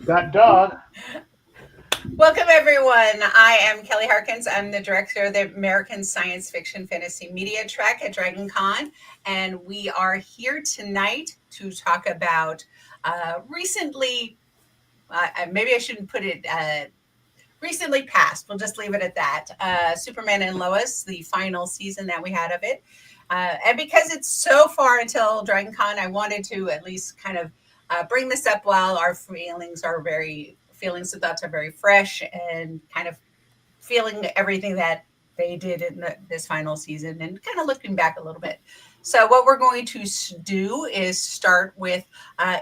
That dog. Welcome, everyone. I am Kelly Harkins. I'm the director of the American Science Fiction Fantasy Media Track at Dragon Con, and we are here tonight to talk about recently, maybe I shouldn't put it recently passed. We'll just leave it at that. Superman and Lois, the final season that we had of it. And because it's so far until Dragon Con, I wanted to at least kind of bring this up while our feelings and thoughts are very fresh and kind of feeling everything that they did in this final season and kind of looking back a little bit. So what we're going to do is start with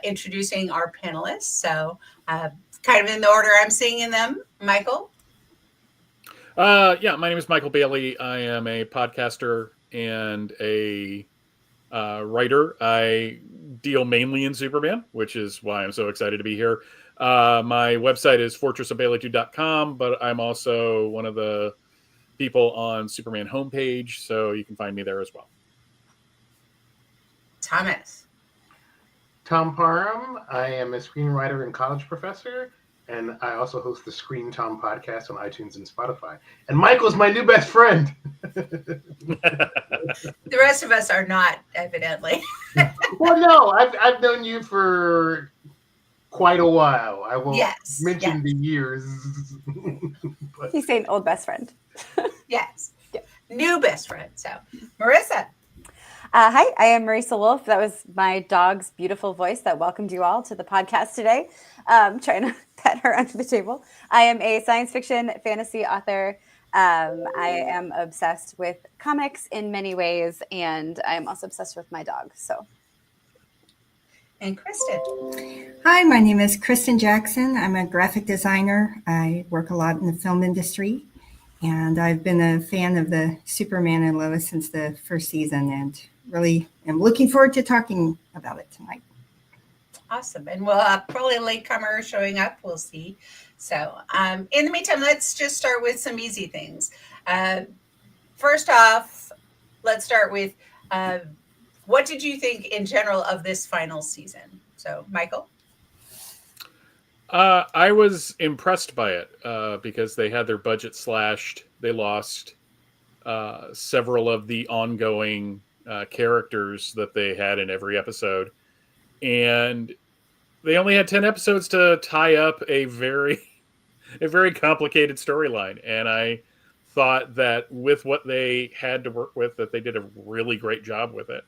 introducing our panelists. So kind of in the order I'm seeing them. Michael? Yeah, my name is Michael Bailey. I am a podcaster and a writer. I deal mainly in Superman, which is why I'm so excited to be here. My website is fortressofbailey2.com, but I'm also one of the people on Superman homepage, so you can find me there as well. Thomas. Tom Parham. I am a screenwriter and college professor, and I also host the Screen Tom podcast on iTunes and Spotify. And Michael's my new best friend. The rest of us are not, evidently. Well, no, I've known you for quite a while. I won't mention the years. But he's saying old best friend. Yes. Yeah. New best friend. So, Marissa. Hi, I am Marisa Wolf. That was my dog's beautiful voice that welcomed you all to the podcast today. Trying to pet her under the table. I am a science fiction fantasy author. I am obsessed with comics in many ways, and I'm also obsessed with my dog. So. And Kristen. Hi, my name is Kristen Jackson. I'm a graphic designer. I work a lot in the film industry, and I've been a fan of the Superman and Lois since the first season, and really am looking forward to talking about it tonight. Awesome. And we'll probably a latecomer showing up. We'll see. So in the meantime, let's just start with some easy things. First off, let's start with what did you think in general of this final season? So, Michael? I was impressed by it because they had their budget slashed. They lost several of the ongoing characters that they had in every episode. And they only had 10 episodes to tie up a very complicated storyline. And I thought that with what they had to work with, that they did a really great job with it.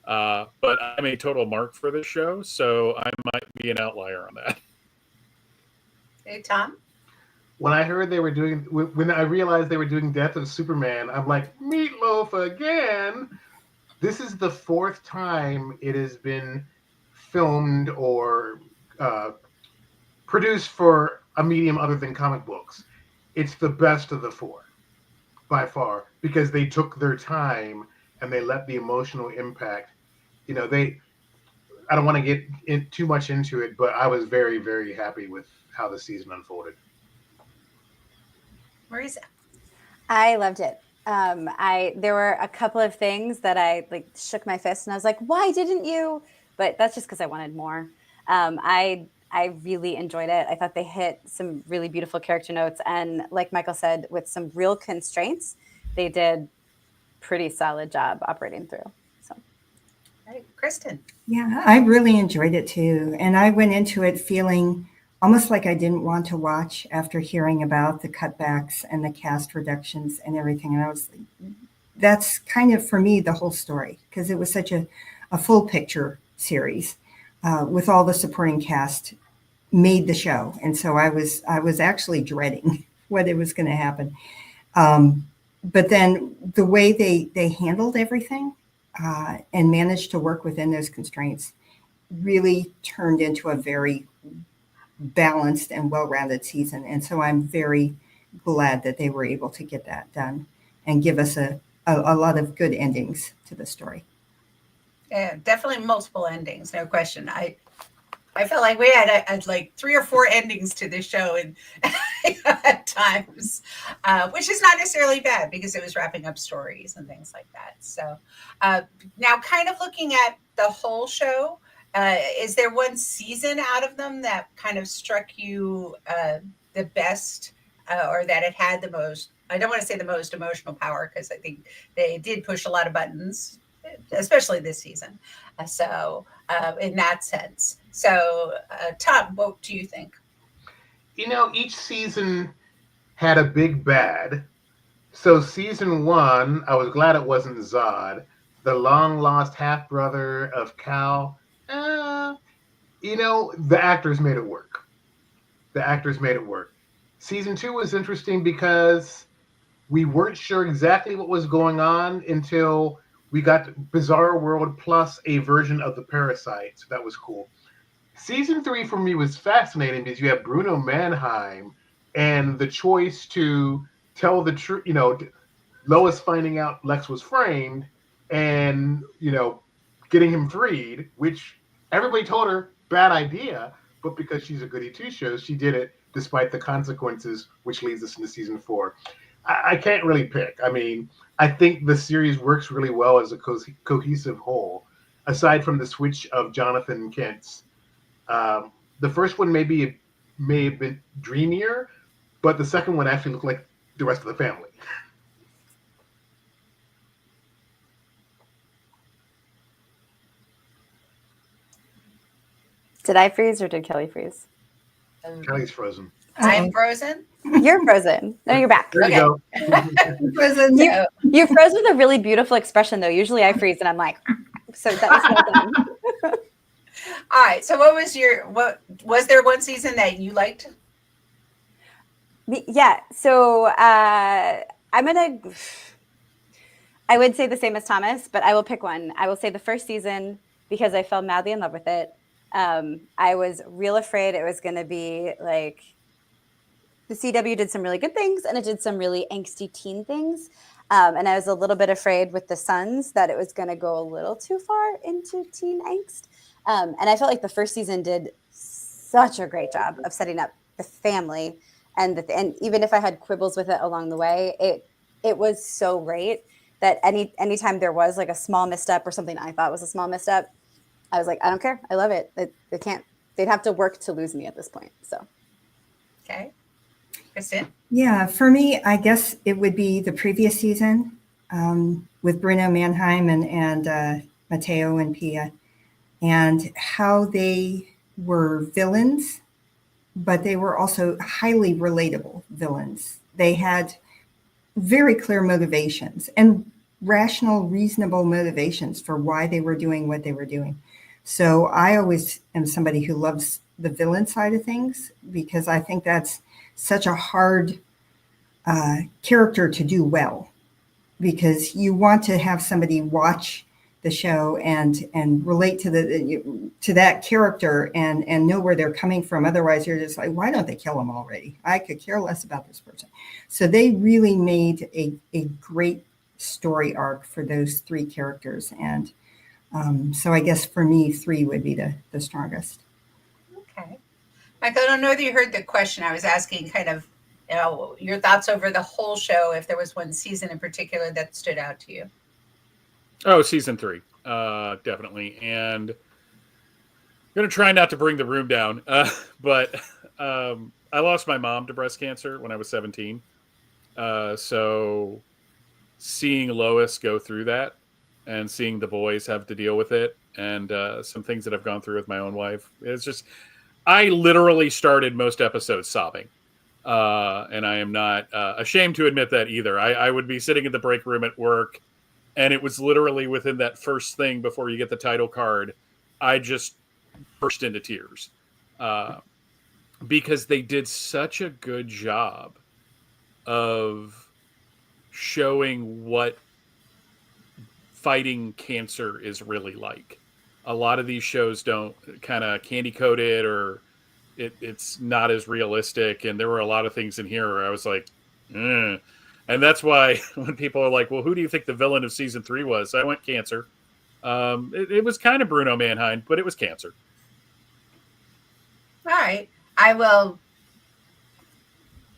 But I'm a total mark for this show, so I might be an outlier on that. Hey, Tom? When I heard when I realized they were doing Death of Superman, I'm like, Meatloaf again! This is the fourth time it has been filmed or produced for a medium other than comic books. It's the best of the four, by far, because they took their time and they let the emotional impact, I don't want to get too much into it, but I was very, very happy with how the season unfolded. Marisa? I loved it. There were a couple of things that I shook my fist and I was like, why didn't you? But that's just because I wanted more. I really enjoyed it. I thought they hit some really beautiful character notes. And like Michael said, with some real constraints, they did pretty solid job operating through. So, all right, Kristen. Yeah, I really enjoyed it too. And I went into it feeling almost like I didn't want to watch after hearing about the cutbacks and the cast reductions and everything. And I was that's kind of, for me, the whole story, because it was such a full picture series with all the supporting cast made the show. And so I was actually dreading what it was going to happen. But then the way they handled everything and managed to work within those constraints really turned into a very balanced and well-rounded season. And so I'm very glad that they were able to get that done and give us a lot of good endings to the story. Yeah, definitely multiple endings, no question. I felt like we had like 3 or 4 endings to this show and at times, which is not necessarily bad because it was wrapping up stories and things like that. So now kind of looking at the whole show, Is there one season out of them that kind of struck you the best, or that it had the most? I don't want to say the most emotional power, because I think they did push a lot of buttons, especially this season. In that sense, Tom, what do you think? Each season had a big bad. So season 1, I was glad it wasn't Zod, the long lost half brother of Cal. The actors made it work. The actors made it work. Season 2 was interesting because we weren't sure exactly what was going on until we got Bizarro World plus a version of the Parasite. So that was cool. Season 3 for me was fascinating because you have Bruno Mannheim and the choice to tell the truth, Lois finding out Lex was framed and, getting him freed, which everybody told her, bad idea. But because she's a goody two shoes, she did it despite the consequences, which leads us into season 4. I can't really pick. I mean, I think the series works really well as a cohesive whole, aside from the switch of Jonathan and Kent's. The first one may have been dreamier, but the second one actually looked like the rest of the family. Did I freeze or did Kelly freeze? Kelly's frozen. I'm frozen. You're frozen. No, you're back. There you go. Frozen. You froze with a really beautiful expression, though. Usually I freeze and I'm like, so that was well done. All right. So what was there one season that you liked? Yeah. So I would say the same as Thomas, but I will pick one. I will say the first season because I fell madly in love with it. I was real afraid it was going to be like the CW did some really good things and it did some really angsty teen things. And I was a little bit afraid with the Sons that it was going to go a little too far into teen angst. And I felt like the first season did such a great job of setting up the family. And even if I had quibbles with it along the way, it was so great that anytime there was like a small misstep or something I thought was a small misstep, I was like, I don't care. I love it. They'd have to work to lose me at this point. So. Okay. Kristen? Yeah, for me, I guess it would be the previous season with Bruno Mannheim and Mateo and Pia, and how they were villains, but they were also highly relatable villains. They had very clear motivations and rational, reasonable motivations for why they were doing what they were doing. So I always am somebody who loves the villain side of things because I think that's such a hard character to do well, because you want to have somebody watch the show and relate to that character and know where they're coming from. Otherwise, you're just like, why don't they kill them already? I could care less about this person. So they really made a great story arc for those three characters. And so I guess for me, 3 would be the strongest. Okay. Michael, I don't know whether you heard the question. I was asking kind of, your thoughts over the whole show, if there was one season in particular that stood out to you. Oh, season 3, definitely. And I'm going to try not to bring the room down, but I lost my mom to breast cancer when I was 17. So seeing Lois go through that and seeing the boys have to deal with it and some things that I've gone through with my own wife, it's just, I literally started most episodes sobbing. And I am not ashamed to admit that either. I would be sitting in the break room at work, and it was literally within that first thing before you get the title card, I just burst into tears because they did such a good job of showing what fighting cancer is really like. A lot of these shows don't kind of candy coat it, or it's not as realistic. And there were a lot of things in here where I was like, and that's why when people are like, well, who do you think the villain of season 3 was? I went cancer. It was kind of Bruno Mannheim, but it was cancer. All right. I will,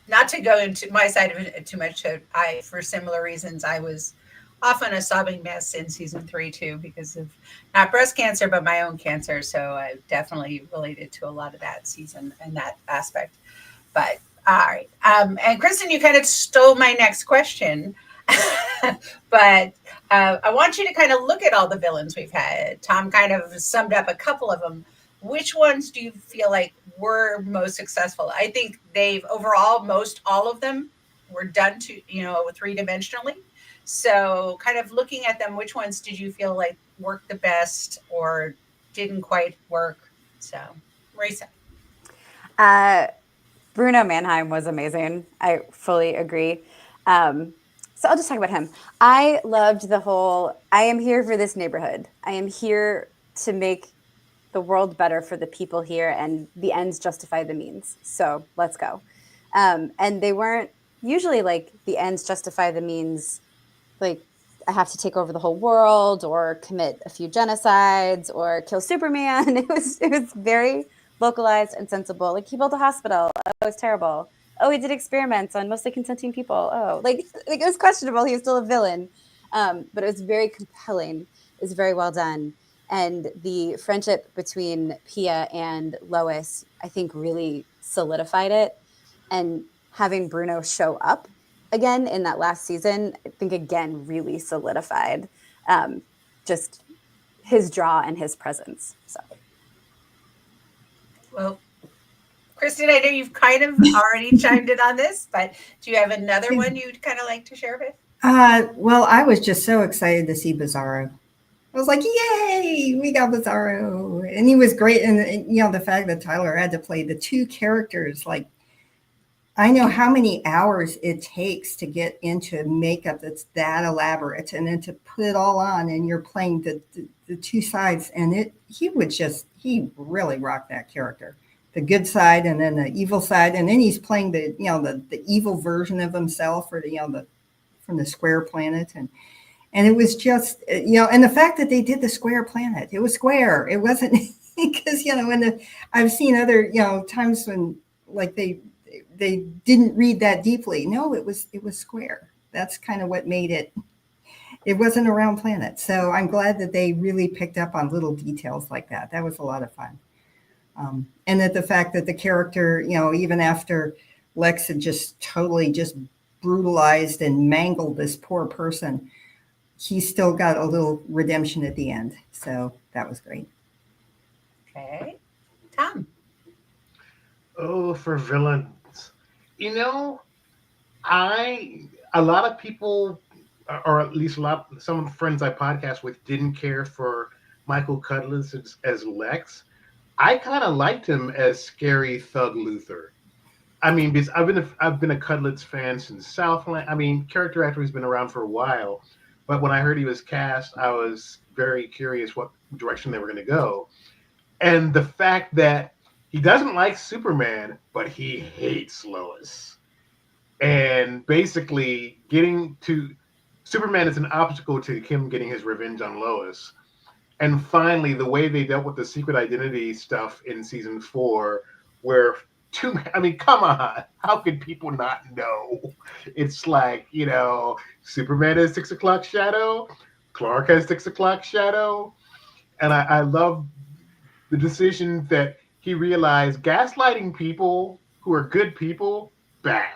not to go into my side of it too much. For similar reasons, I was often a sobbing mess in season 3 too, because of not breast cancer but my own cancer. So I definitely related to a lot of that season and that aspect. But all right, and Kristen, you kind of stole my next question. But I want you to kind of look at all the villains we've had. Tom kind of summed up a couple of them. Which ones do you feel like were most successful? I think they've overall, most all of them were done to, three dimensionally. So, kind of looking at them, which ones did you feel like worked the best or didn't quite work? So, Marisa. Bruno Mannheim was amazing. I fully agree. So I'll just talk about him. I loved the whole, I am here for this neighborhood. I am here to make the world better for the people here, and the ends justify the means. So let's go. And they weren't usually like the ends justify the means, like I have to take over the whole world or commit a few genocides or kill Superman. It was very localized and sensible. Like he built a hospital. Oh, it was terrible. Oh, he did experiments on mostly consenting people. Oh, like it was questionable. He was still a villain, but it was very compelling. It was very well done, and the friendship between Pia and Lois, I think, really solidified it. And having Bruno show up again in that last season, I think again really solidified just his draw and his presence. So, Well, Kristen, I know you've kind of already chimed in on this, but do you have another one you'd kind of like to share with? Well, I was just so excited to see Bizarro. I was like, yay, we got Bizarro. And he was great. And the fact that Tyler had to play the two characters, like, I know how many hours it takes to get into makeup that's that elaborate, and then to put it all on, and you're playing the two sides, and he really rocked that character, the good side and then the evil side, and then he's playing the evil version of himself, or from the square planet, and it was just and the fact that they did the square planet, it was square, it wasn't because I've seen other times when like they didn't read that deeply. No, it was square. That's kind of what made it. It wasn't a round planet. So I'm glad that they really picked up on little details like that. That was a lot of fun. And that the fact that the character, even after Lex had just totally just brutalized and mangled this poor person, he still got a little redemption at the end. So that was great. Okay. Tom. Oh, for villains. A lot of people, or at least some of the friends I podcast with, didn't care for Michael Cudlitz as Lex. I kind of liked him as scary thug Luthor. I mean, because I've been a Cudlitz fan since Southland. I mean, character actor has been around for a while, but when I heard he was cast, I was very curious what direction they were going to go. And the fact that he doesn't like Superman, but he hates Lois. And basically getting to Superman is an obstacle to him getting his revenge on Lois. And finally, the way they dealt with the secret identity stuff in season 4, where come on, how could people not know? It's like, Superman has 6 o'clock shadow, Clark has 6 o'clock shadow. And I love the decision that he realized gaslighting people who are good people, bad.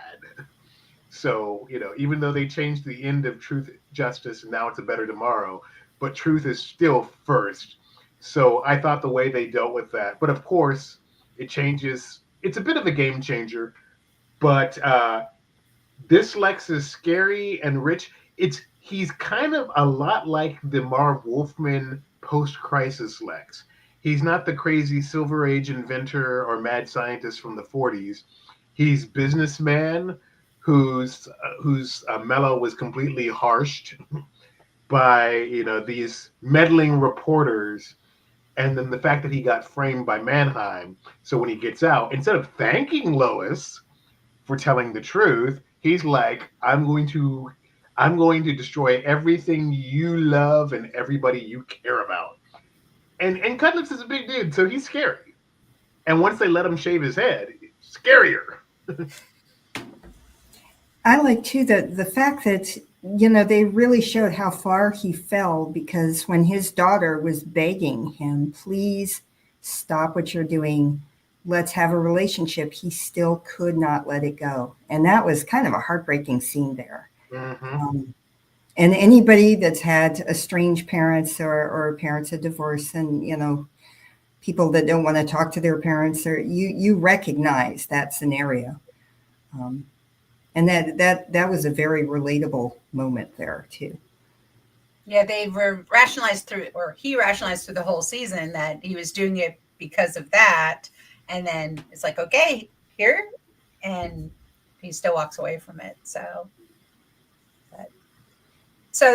So, even though they changed the end of Truth, Justice, and now it's a better tomorrow, but truth is still first. So I thought the way they dealt with that, but of course it changes. It's a bit of a game changer, but this Lex is scary and rich. He's kind of a lot like the Marv Wolfman post-crisis Lex. He's not the crazy Silver Age inventor or mad scientist from the 40s. He's businessman whose mellow was completely harshed by these meddling reporters, and then the fact that he got framed by Mannheim. So when he gets out, instead of thanking Lois for telling the truth, he's like, I'm going to destroy everything you love and everybody you care about. And Cudlitz is a big dude, so he's scary. And once they let him shave his head, scarier. I like too the fact that they really showed how far he fell, because when his daughter was begging him, please stop what you're doing, let's have a relationship, he still could not let it go. And that was kind of a heartbreaking scene there. Mm-hmm. And anybody that's had estranged parents or parents of divorce, and people that don't want to talk to their parents, or you recognize that scenario. And that was a very relatable moment there too. Yeah, they were rationalized through, or he rationalized through the whole season that he was doing it because of that. And then it's like, okay, here. And he still walks away from it. So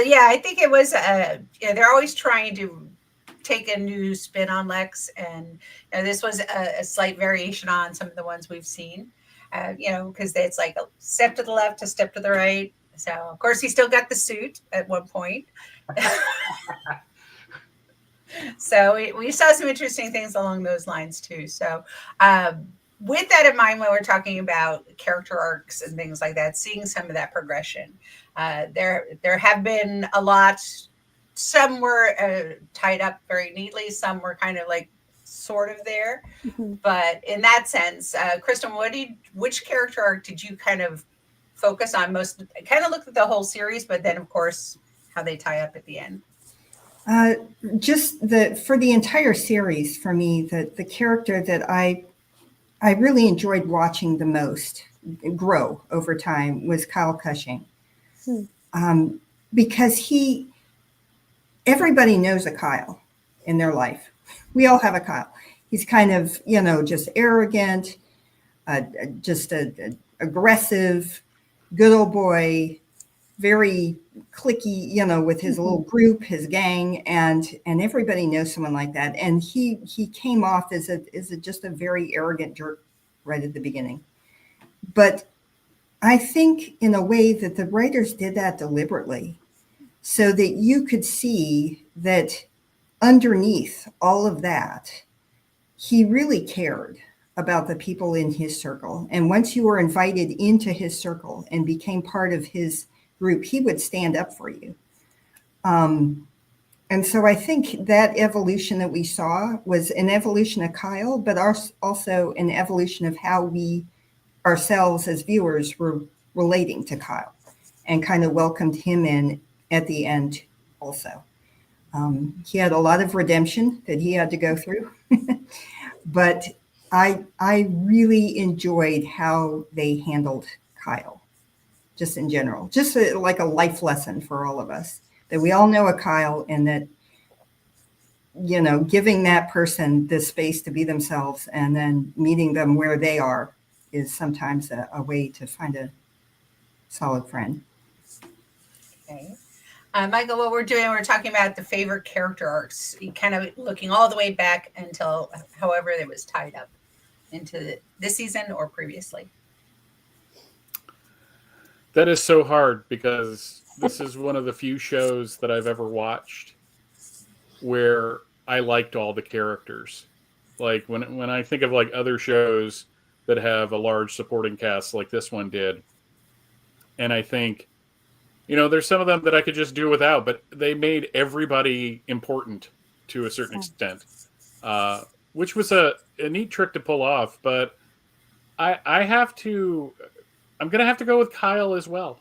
yeah, I think it was, they're always trying to take a new spin on Lex. And this was a slight variation on some of the ones we've seen, because it's like a step to the left, a step to the right. So of course he still got the suit at one point. So we saw some interesting things along those lines too. So with that in mind, when we're talking about character arcs and things like that, seeing some of that progression, there have been a lot. Some were tied up very neatly. Some were kind of like sort of there. Mhm. But in that sense, Kristen, which character arc did you kind of focus on most? I kind of looked at the whole series, but then of course how they tie up at the end. Just for the entire series, for me, the character that I really enjoyed watching the most grow over time was Kyle Cushing. Because everybody knows a Kyle in their life. We all have a Kyle. He's kind of, just arrogant, just a aggressive, good old boy, very cliquey, with his little group, his gang, and everybody knows someone like that. And he came off as just a very arrogant jerk right at the beginning. But I think in a way that the writers did that deliberately, so that you could see that underneath all of that, he really cared about the people in his circle. And once you were invited into his circle and became part of his group, he would stand up for you. And so I think that evolution that we saw was an evolution of Kyle, but also an evolution of how we ourselves as viewers were relating to Kyle, and kind of welcomed him in at the end also. He had a lot of redemption that he had to go through, but I really enjoyed how they handled Kyle, just in general, just like a life lesson for all of us, that we all know a Kyle, and that, giving that person the space to be themselves and then meeting them where they are is sometimes a way to find a solid friend. Okay. Michael, what we're talking about the favorite character arcs, kind of looking all the way back until however it was tied up into this season or previously. That is so hard, because this is one of the few shows that I've ever watched where I liked all the characters. Like when I think of like other shows that have a large supporting cast like this one did, and I think, there's some of them that I could just do without, but they made everybody important to a certain extent, which was a neat trick to pull off. But I'm going to have to go with Kyle as well,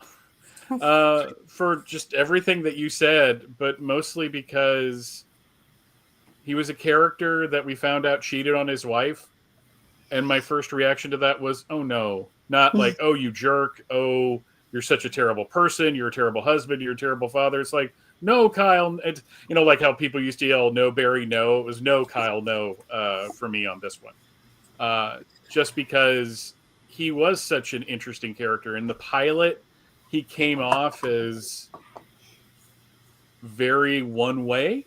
for just everything that you said, but mostly because he was a character that we found out cheated on his wife. And my first reaction to that was, oh no, not like, oh, you jerk. Oh, you're such a terrible person. You're a terrible husband. You're a terrible father. It's like, no, Kyle. It's, like how people used to yell, no, Barry, no. It was no, Kyle, no, for me on this one. Just because he was such an interesting character. In the pilot, he came off as very one way.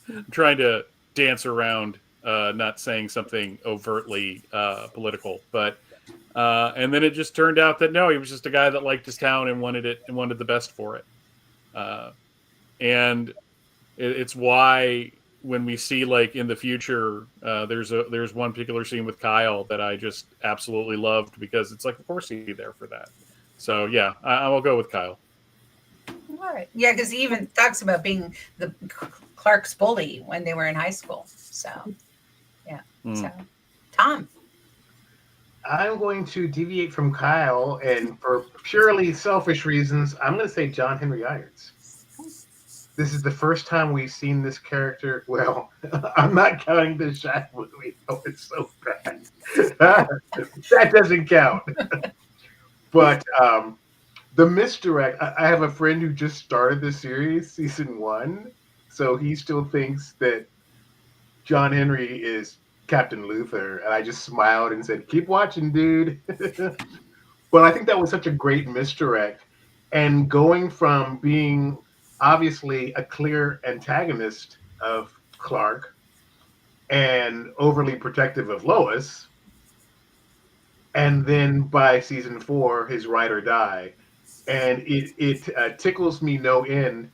I'm trying to dance around not saying something overtly political, but and then it just turned out that no, he was just a guy that liked his town and wanted the best for it. And it's why when we see, like, in the future, there's one particular scene with Kyle that I just absolutely loved, because it's like, of course he's there for that. So yeah, I will go with Kyle. All right. Yeah, because he even talks about being the Clark's bully when they were in high school. So, yeah. So, Tom. I'm going to deviate from Kyle, and for purely selfish reasons, I'm going to say John Henry Irons. This is the first time we've seen this character. Well, I'm not counting the Shaq movie. Oh, it's so bad. That doesn't count. But the misdirect. I have a friend who just started the series, season 1, so he still thinks that John Henry is Captain Luther, and I just smiled and said, "Keep watching, dude." But I think that was such a great misdirect, and going from being obviously a clear antagonist of Clark and overly protective of Lois, and then by season 4, his ride or die, and it tickles me no end.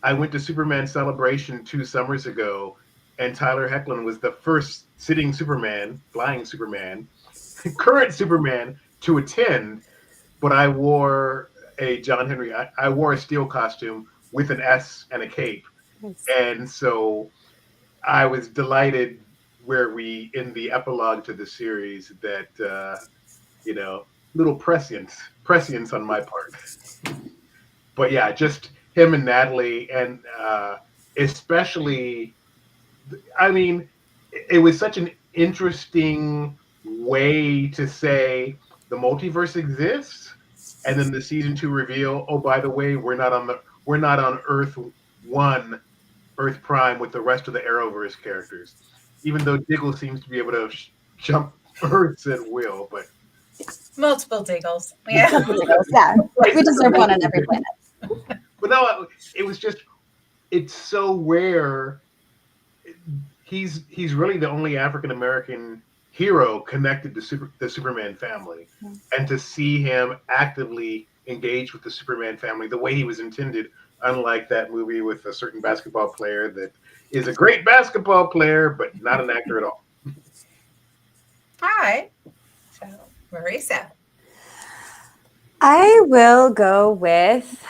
I went to Superman Celebration 2 summers ago, and Tyler Hoechlin was the first sitting Superman, flying Superman, current Superman to attend. But I wore a John Henry. I wore a steel costume with an S and a cape, Nice. and so I was delighted where we in the epilogue to the series that little prescience on my part. But yeah, just him and Natalie, and especially, I mean, it was such an interesting way to say the multiverse exists, and then the season 2 reveal. Oh, by the way, we're not on Earth 1, Earth Prime with the rest of the Arrowverse characters, even though Diggle seems to be able to jump Earths at will. But Multiple Diggles. Yeah. Yeah, we deserve one on every planet. But no, it was just, it's so rare. He's really the only African American hero connected to the Superman family, and to see him actively engage with the Superman family the way he was intended, unlike that movie with a certain basketball player that is a great basketball player but not an actor at all. All right. So, Marisa. I will go with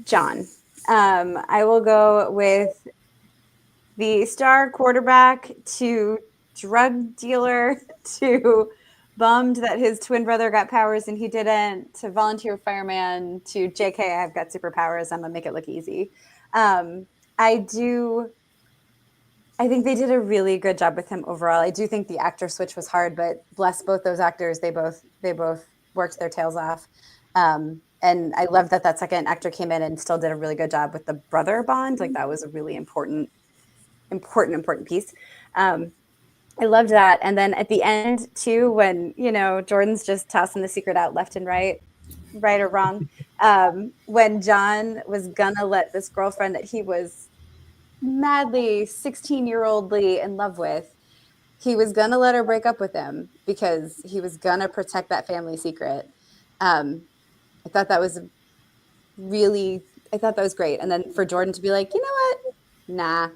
John. I will go with the star quarterback to drug dealer to bummed that his twin brother got powers and he didn't, to volunteer fireman, to JK, I've got superpowers, I'm gonna make it look easy. I think they did a really good job with him overall. I do think the actor switch was hard, but bless both those actors, they both worked their tails off. And I love that second actor came in and still did a really good job with the brother bond. Like that was a really important piece. I loved that. And then at the end too, when, Jordan's just tossing the secret out left and right or wrong. When John was gonna let this girlfriend that he was madly 16-year-oldly in love with, he was gonna let her break up with him because he was gonna protect that family secret. I thought that was great. And then for Jordan to be like, you know what? Nah,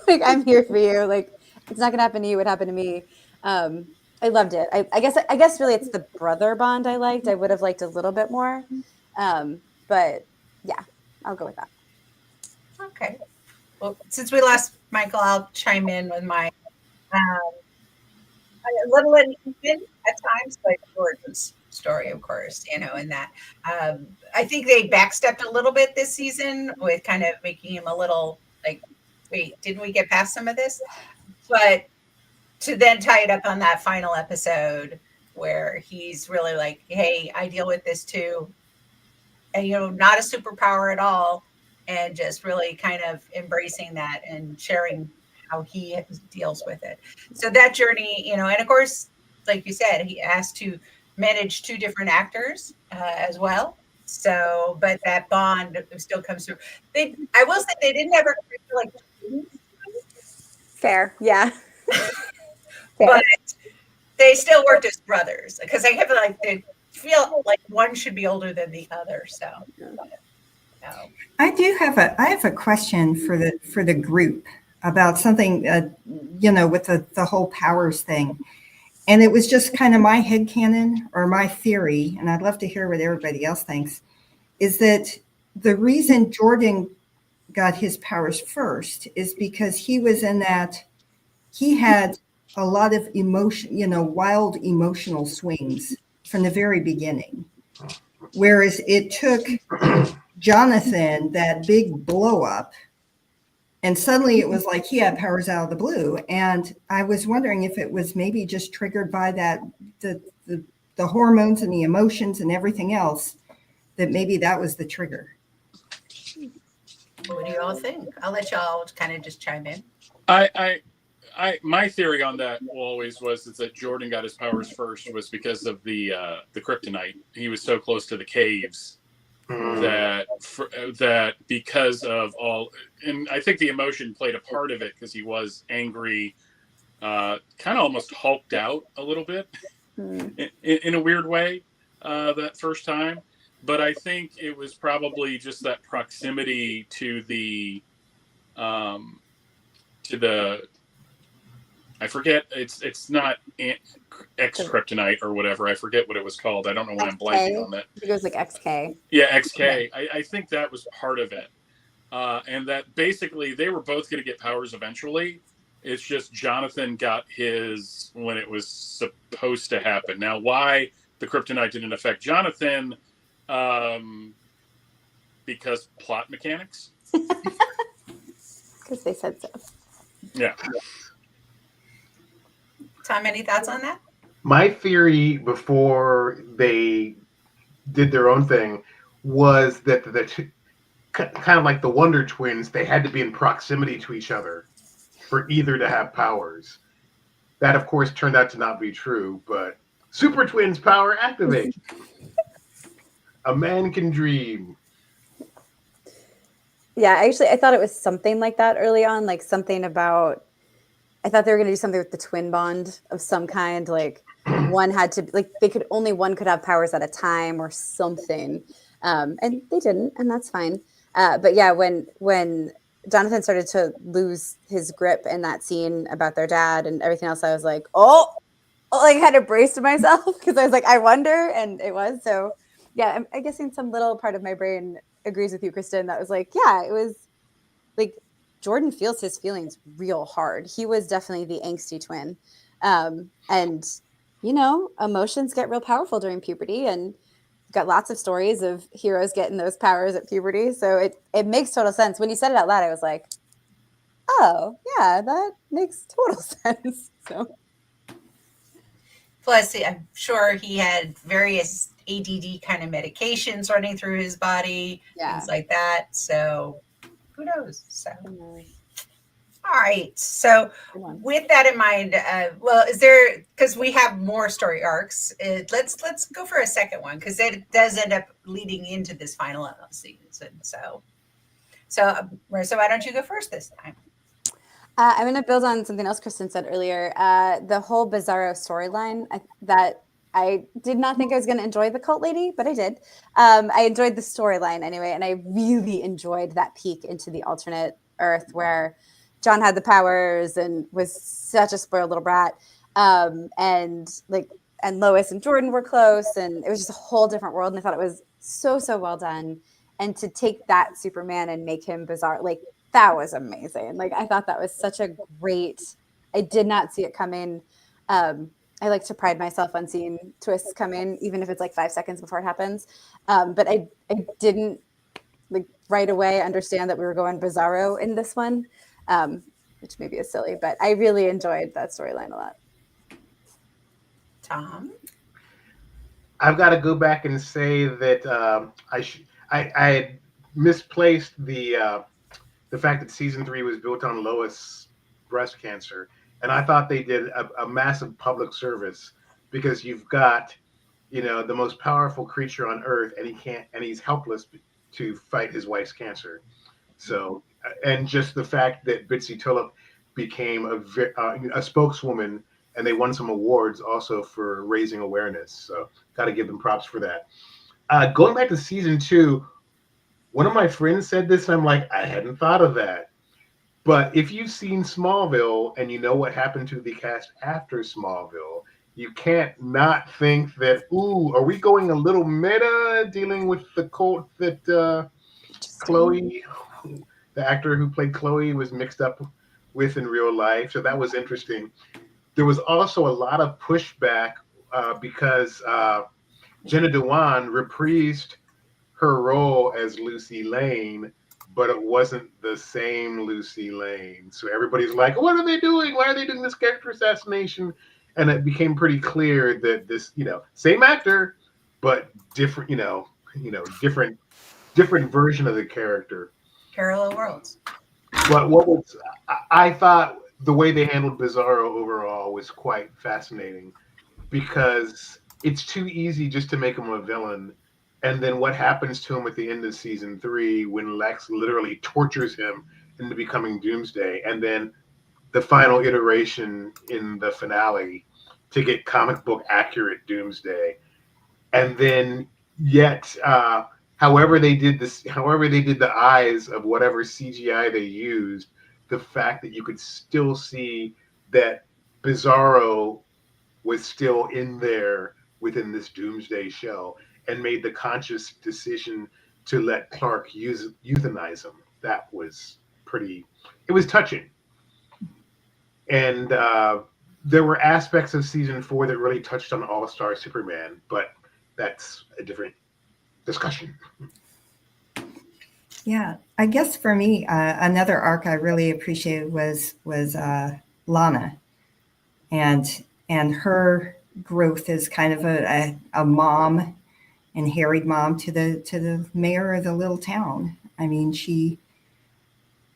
like I'm here for you. Like it's not gonna happen to you. What happened to me? I loved it. I guess really it's the brother bond I liked. I would have liked a little bit more. But yeah, I'll go with that. Okay. Well, since we lost Michael, I'll chime in with my a little uneven at times, like Jordan's story, of course, in that. I think they backstepped a little bit this season with kind of making him a little like, wait, didn't we get past some of this? But to then tie it up on that final episode where he's really like, hey, I deal with this too. And, not a superpower at all. And just really kind of embracing that and sharing how he deals with it. So that journey, and of course, like you said, he has to manage 2 different actors as well. So, but that bond still comes through. I will say they didn't ever feel like fair, yeah. Fair. But they still worked as brothers because I feel like they feel like one should be older than the other. So, I have a question for the group about something, with the whole powers thing. And it was just kind of my headcanon or my theory, and I'd love to hear what everybody else thinks, is that the reason Jordan got his powers first is because he was in that he had a lot of emotion, wild emotional swings from the very beginning. Whereas it took Jonathan, that big blow up, and suddenly it was like he had powers out of the blue. And I was wondering if it was maybe just triggered by that, the hormones and the emotions and everything else, that maybe that was the trigger. What do you all think? I'll let y'all kind of just chime in. My theory on that always was that Jordan got his powers first was because of the kryptonite. He was so close to the caves that because of all, and I think the emotion played a part of it because he was angry, kind of almost hulked out a little bit in a weird way that first time. But I think it was probably just that proximity to the I forget, it's not X kryptonite or whatever. I forget what it was called. I don't know why I'm blanking on that. I think it was like XK. Yeah, XK. Yeah. I think that was part of it. And that basically they were both going to get powers eventually. It's just Jonathan got his when it was supposed to happen. Now, why the kryptonite didn't affect Jonathan? Because plot mechanics. Because they said so. Yeah. Tom, any thoughts on that? My theory before they did their own thing was that kind of like the Wonder Twins, they had to be in proximity to each other for either to have powers. That, of course, turned out to not be true, but Super Twins power activate. A man can dream. Yeah, actually, I thought it was something like that early on, like something about, I thought they were going to do something with the twin bond of some kind, like one had to, like one could have powers at a time or something. And they didn't, and that's fine. But yeah, when Jonathan started to lose his grip in that scene about their dad and everything else, I was like, I had to brace myself because I was like, I wonder, and it was. So yeah, I'm guessing some little part of my brain agrees with you, Kristen. That was like, yeah, it was like Jordan feels his feelings real hard. He was definitely the angsty twin. And, emotions get real powerful during puberty, and got lots of stories of heroes getting those powers at puberty. So it makes total sense. When you said it out loud, I was like, oh, yeah, that makes total sense. So. Plus, I'm sure he had various ADD kind of medications running through his body, things like that. So who knows? So, all right. So with that in mind, is there, because we have more story arcs, let's go for a second one, because it does end up leading into this final season. So Marissa, why don't you go first this time? I'm going to build on something else Kristen said earlier. The whole Bizarro storyline that I did not think I was going to enjoy the cult lady, but I did. I enjoyed the storyline anyway, and I really enjoyed that peek into the alternate Earth where John had the powers and was such a spoiled little brat. And Lois and Jordan were close, and it was just a whole different world. And I thought it was so, so well done. And to take that Superman and make him bizarre, that was amazing. I thought that was such a great, I did not see it coming. I like to pride myself on seeing twists come in, even if it's 5 seconds before it happens. But I didn't right away understand that we were going Bizarro in this one, which maybe is silly, but I really enjoyed that storyline a lot. Tom? I've got to go back and say that I had misplaced the fact that season 3 was built on Lois' breast cancer. And I thought they did a massive public service, because you've got, the most powerful creature on Earth, and he's helpless to fight his wife's cancer. So, and just the fact that Bitsy Tulip became a spokeswoman, and they won some awards also for raising awareness. So, got to give them props for that. Going back to season 2, one of my friends said this, and I'm like, I hadn't thought of that. But if you've seen Smallville and you know what happened to the cast after Smallville, you can't not think that, are we going a little meta dealing with the cult that Chloe, the actor who played Chloe, was mixed up with in real life. So that was interesting. There was also a lot of pushback because Jenna Dewan reprised her role as Lucy Lane, but it wasn't the same Lucy Lane. So everybody's like, what are they doing? Why are they doing this character assassination? And it became pretty clear that this, same actor, but different, different version of the character. Parallel worlds. But what was I thought the way they handled Bizarro overall was quite fascinating because it's too easy just to make him a villain. And then what happens to him at the end of season 3 when Lex literally tortures him into becoming Doomsday, and then the final iteration in the finale to get comic book accurate Doomsday, and then yet however they did the eyes of whatever CGI they used, the fact that you could still see that Bizarro was still in there within this Doomsday show and made the conscious decision to let Clark euthanize him. That was it was touching. And there were aspects of season 4 that really touched on All-Star Superman, but that's a different discussion. Yeah, I guess for me, another arc I really appreciated was Lana, and her growth as kind of a mom and harried mom to the mayor of the little town. I mean, she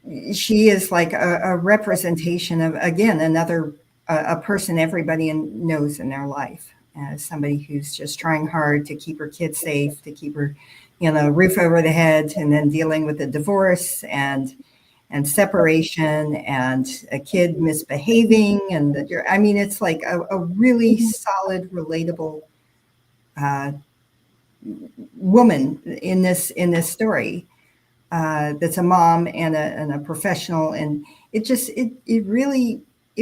is like a representation of, again, another a person everybody knows in their life, as somebody who's just trying hard to keep her kids safe, to keep her, roof over the head, and then dealing with the divorce and separation and a kid misbehaving. And it's like a really solid, relatable woman in this story. That's a mom and a professional, and it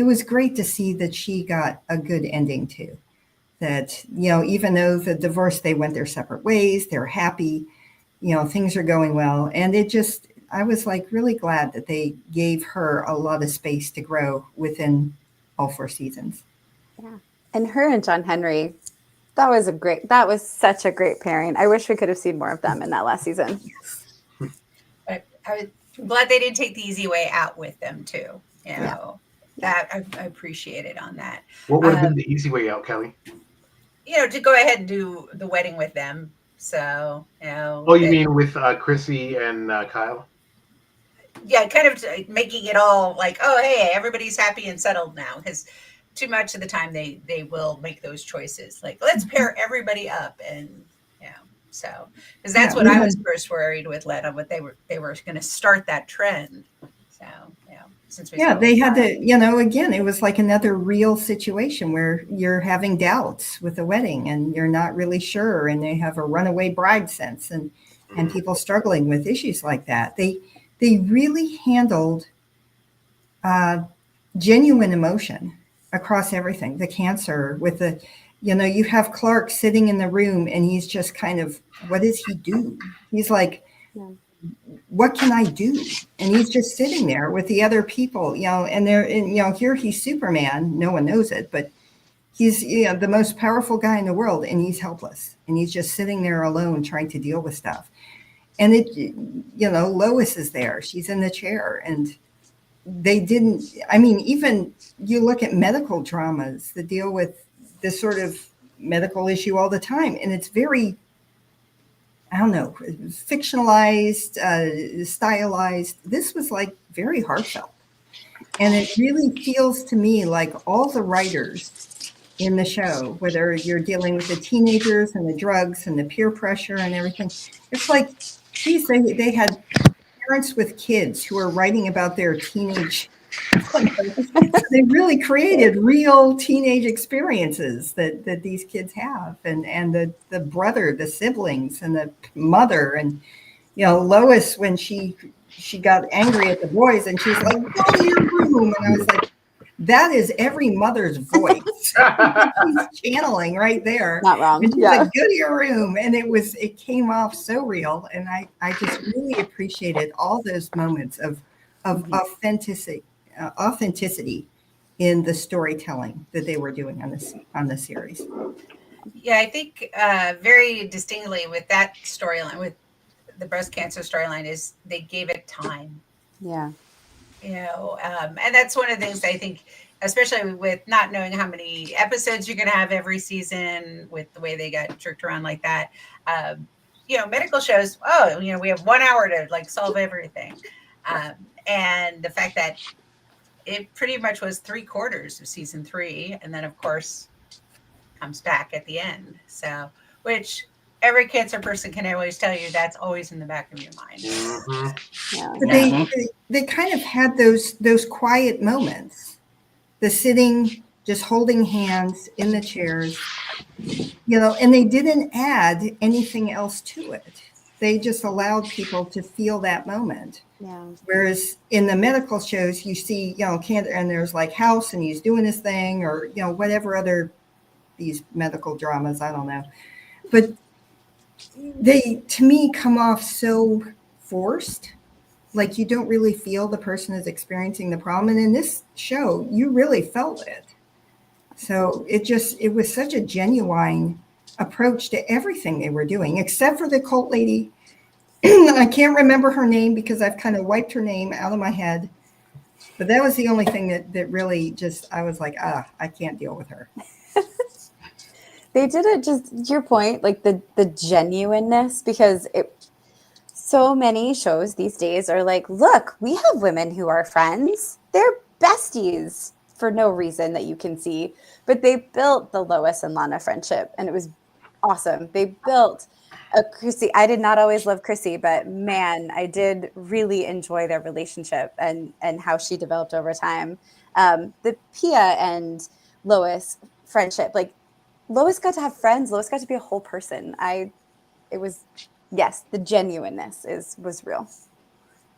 was great to see that she got a good ending too. That even though the divorce, they went their separate ways, they're happy, things are going well, and I was like really glad that they gave her a lot of space to grow within all 4 seasons. Yeah, and her and John Henry, that was such a great pairing. I wish we could have seen more of them in that last season. But I'm glad they didn't take the easy way out with them too. That I appreciated on that. What would have been the easy way out, Kelly? To go ahead and do the wedding with them. So, Oh, you mean with Chrissy and Kyle? Yeah, kind of making it all like, oh, hey, everybody's happy and settled now. Because too much of the time they will make those choices. Like, let's pair everybody up. And, so, because that's what I was first worried with Letta, what they were going to start that trend. So, since they had to, again, it was like another real situation where you're having doubts with the wedding and you're not really sure, and they have a runaway bride sense and people struggling with issues like that. They really handled genuine emotion across everything. The cancer with the, you have Clark sitting in the room and he's just kind of, what does he do? He's like, what can I do? And he's just sitting there with the other people, and here he's Superman. No one knows it, but he's the most powerful guy in the world, and he's helpless, and he's just sitting there alone trying to deal with stuff. And Lois is there. She's in the chair, and they didn't. I mean, even you look at medical dramas that deal with this sort of medical issue all the time, and it's very, I don't know, fictionalized, stylized. This was like very heartfelt. And it really feels to me like all the writers in the show, whether you're dealing with the teenagers and the drugs and the peer pressure and everything, it's like, geez, they had parents with kids who are writing about their teenage. They really created real teenage experiences that these kids have, and the brother, the siblings, and the mother, and Lois, when she got angry at the boys and she's like, go to your room, and I was like, that is every mother's voice. She's channeling right there. Not wrong. And she's Yeah. like, go to your room. And it came off so real. And I just really appreciated all those moments of authenticity in the storytelling that they were doing on the series. Yeah, I think very distinctly with that storyline, with the breast cancer storyline, is they gave it time. Yeah. And that's one of the things I think, especially with not knowing how many episodes you're going to have every season, with the way they got jerked around like that. Medical shows, we have 1 hour to like solve everything. And the fact that it pretty much was 3/4 of season 3. And then of course comes back at the end. So, which every cancer person can always tell you, that's always in the back of your mind. Mm-hmm. Yeah. But they kind of had those quiet moments, the sitting, just holding hands in the chairs, and they didn't add anything else to it. They just allowed people to feel that moment. Yeah. Whereas in the medical shows, you see, cancer, and there's like House, and he's doing his thing, or whatever other these medical dramas, I don't know, but they, to me, come off so forced. Like you don't really feel the person is experiencing the problem. And in this show, you really felt it. So it was such a genuine approach to everything they were doing, except for the cult lady. I can't remember her name because I've kind of wiped her name out of my head. But that was the only thing that really I was like, I can't deal with her. They did it, just to your point, like the genuineness, because so many shows these days are like, look, we have women who are friends. They're besties for no reason that you can see. But they built the Lois and Lana friendship, and it was awesome. They built a Chrissy. I did not always love Chrissy, but man, I did really enjoy their relationship and how she developed over time. The Pia and Lois friendship, like Lois got to have friends. Lois got to be a whole person. Yes, the genuineness was real.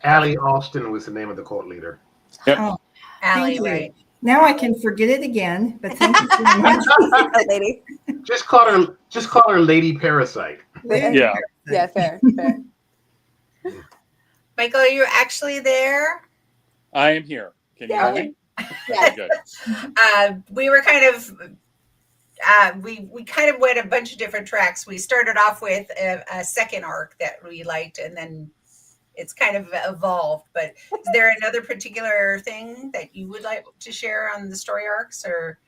Allie Austin was the name of the cult leader. Yep. Oh, Allie, thank you. right? Now I can forget it again, but thank you so much. That lady. Just call her Lady Parasite. Yeah. Yeah, fair. Michael, are you actually there? I am here. Can you hear me? Yeah. Okay, good. We were kind of we kind of went a bunch of different tracks. We started off with a second arc that we liked, and then it's kind of evolved. But is there another particular thing that you would like to share on the story arcs or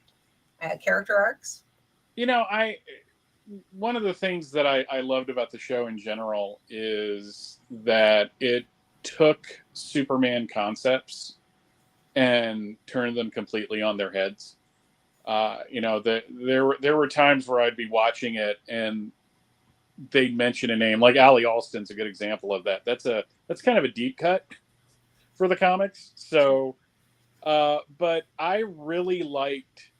character arcs? One of the things that I loved about the show in general is that it took Superman concepts and turned them completely on their heads. There were times where I'd be watching it and they'd mention a name, like Allie Alston's a good example of that. That's kind of a deep cut for the comics. So, but I really liked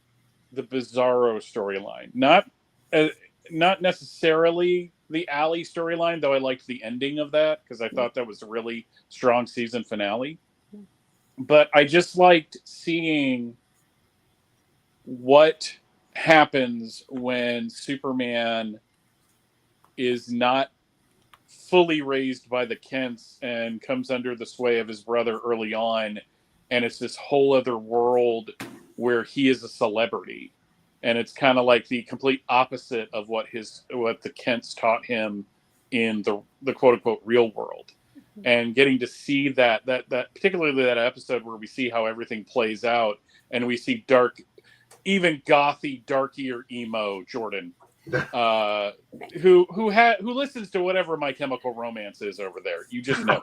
the Bizarro storyline, not necessarily the Allie storyline, though I liked the ending of that because I thought that was a really strong season finale. But I just liked seeing what happens when Superman is not fully raised by the Kents and comes under the sway of his brother early on, and it's this whole other world where he is a celebrity, and it's kind of like the complete opposite of what the Kents taught him in the quote unquote real world. And getting to see that particularly that episode where we see how everything plays out, and we see even gothy, darkier emo Jordan, who listens to whatever My Chemical Romance is over there. You just know.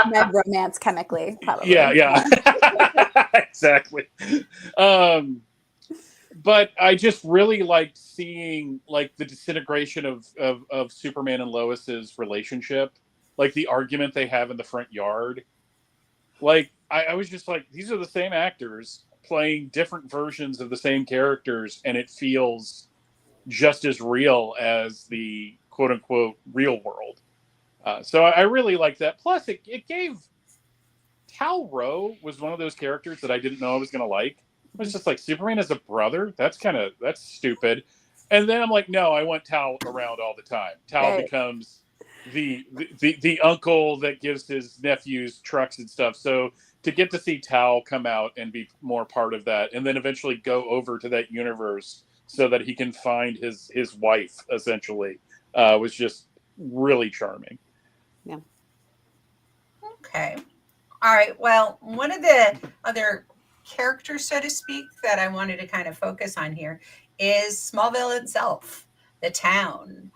Med romance chemically, probably. Yeah. Exactly. But I just really liked seeing like the disintegration of Superman and Lois's relationship, like the argument they have in the front yard. Like I was just like, these are the same actors playing different versions of the same characters, and it feels just as real as the quote unquote real world. So I really like that. Plus, it gave Tal Rowe was one of those characters that I didn't know I was going to like. It was just like, Superman as a brother? That's stupid. And then I'm like, no, I want Tal around all the time. Tal Right. becomes the uncle that gives his nephews trucks and stuff. So to get to see Tal come out and be more part of that, and then eventually go over to that universe so that he can find his wife, essentially, was just really charming. Okay. All right. Well, one of the other characters, so to speak, that I wanted to kind of focus on here is Smallville itself, the town,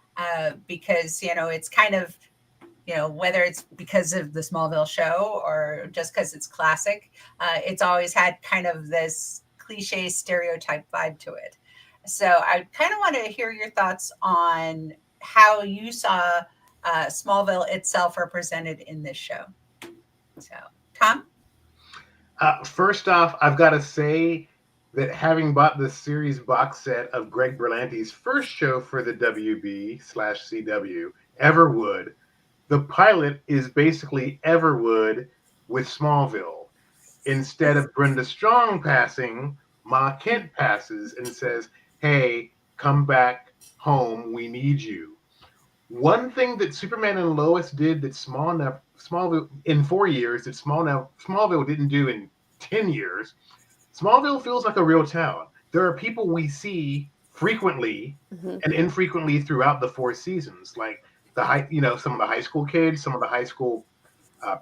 because, it's kind of, whether it's because of the Smallville show or just because it's classic, it's always had kind of this cliche stereotype vibe to it. So I kind of want to hear your thoughts on how you saw Smallville itself represented in this show. So, Tom? First off, I've got to say that having bought the series box set of Greg Berlanti's first show for the WB/CW, Everwood, the pilot is basically Everwood with Smallville. Instead of Brenda Strong passing, Ma Kent passes and says, "Hey, come back home. We need you." One thing that Superman and Lois did that Smallville in 4 years that Smallville didn't do in 10 years, Smallville feels like a real town. There are people we see frequently and infrequently throughout the 4 seasons, like some of the high school kids, some of the high school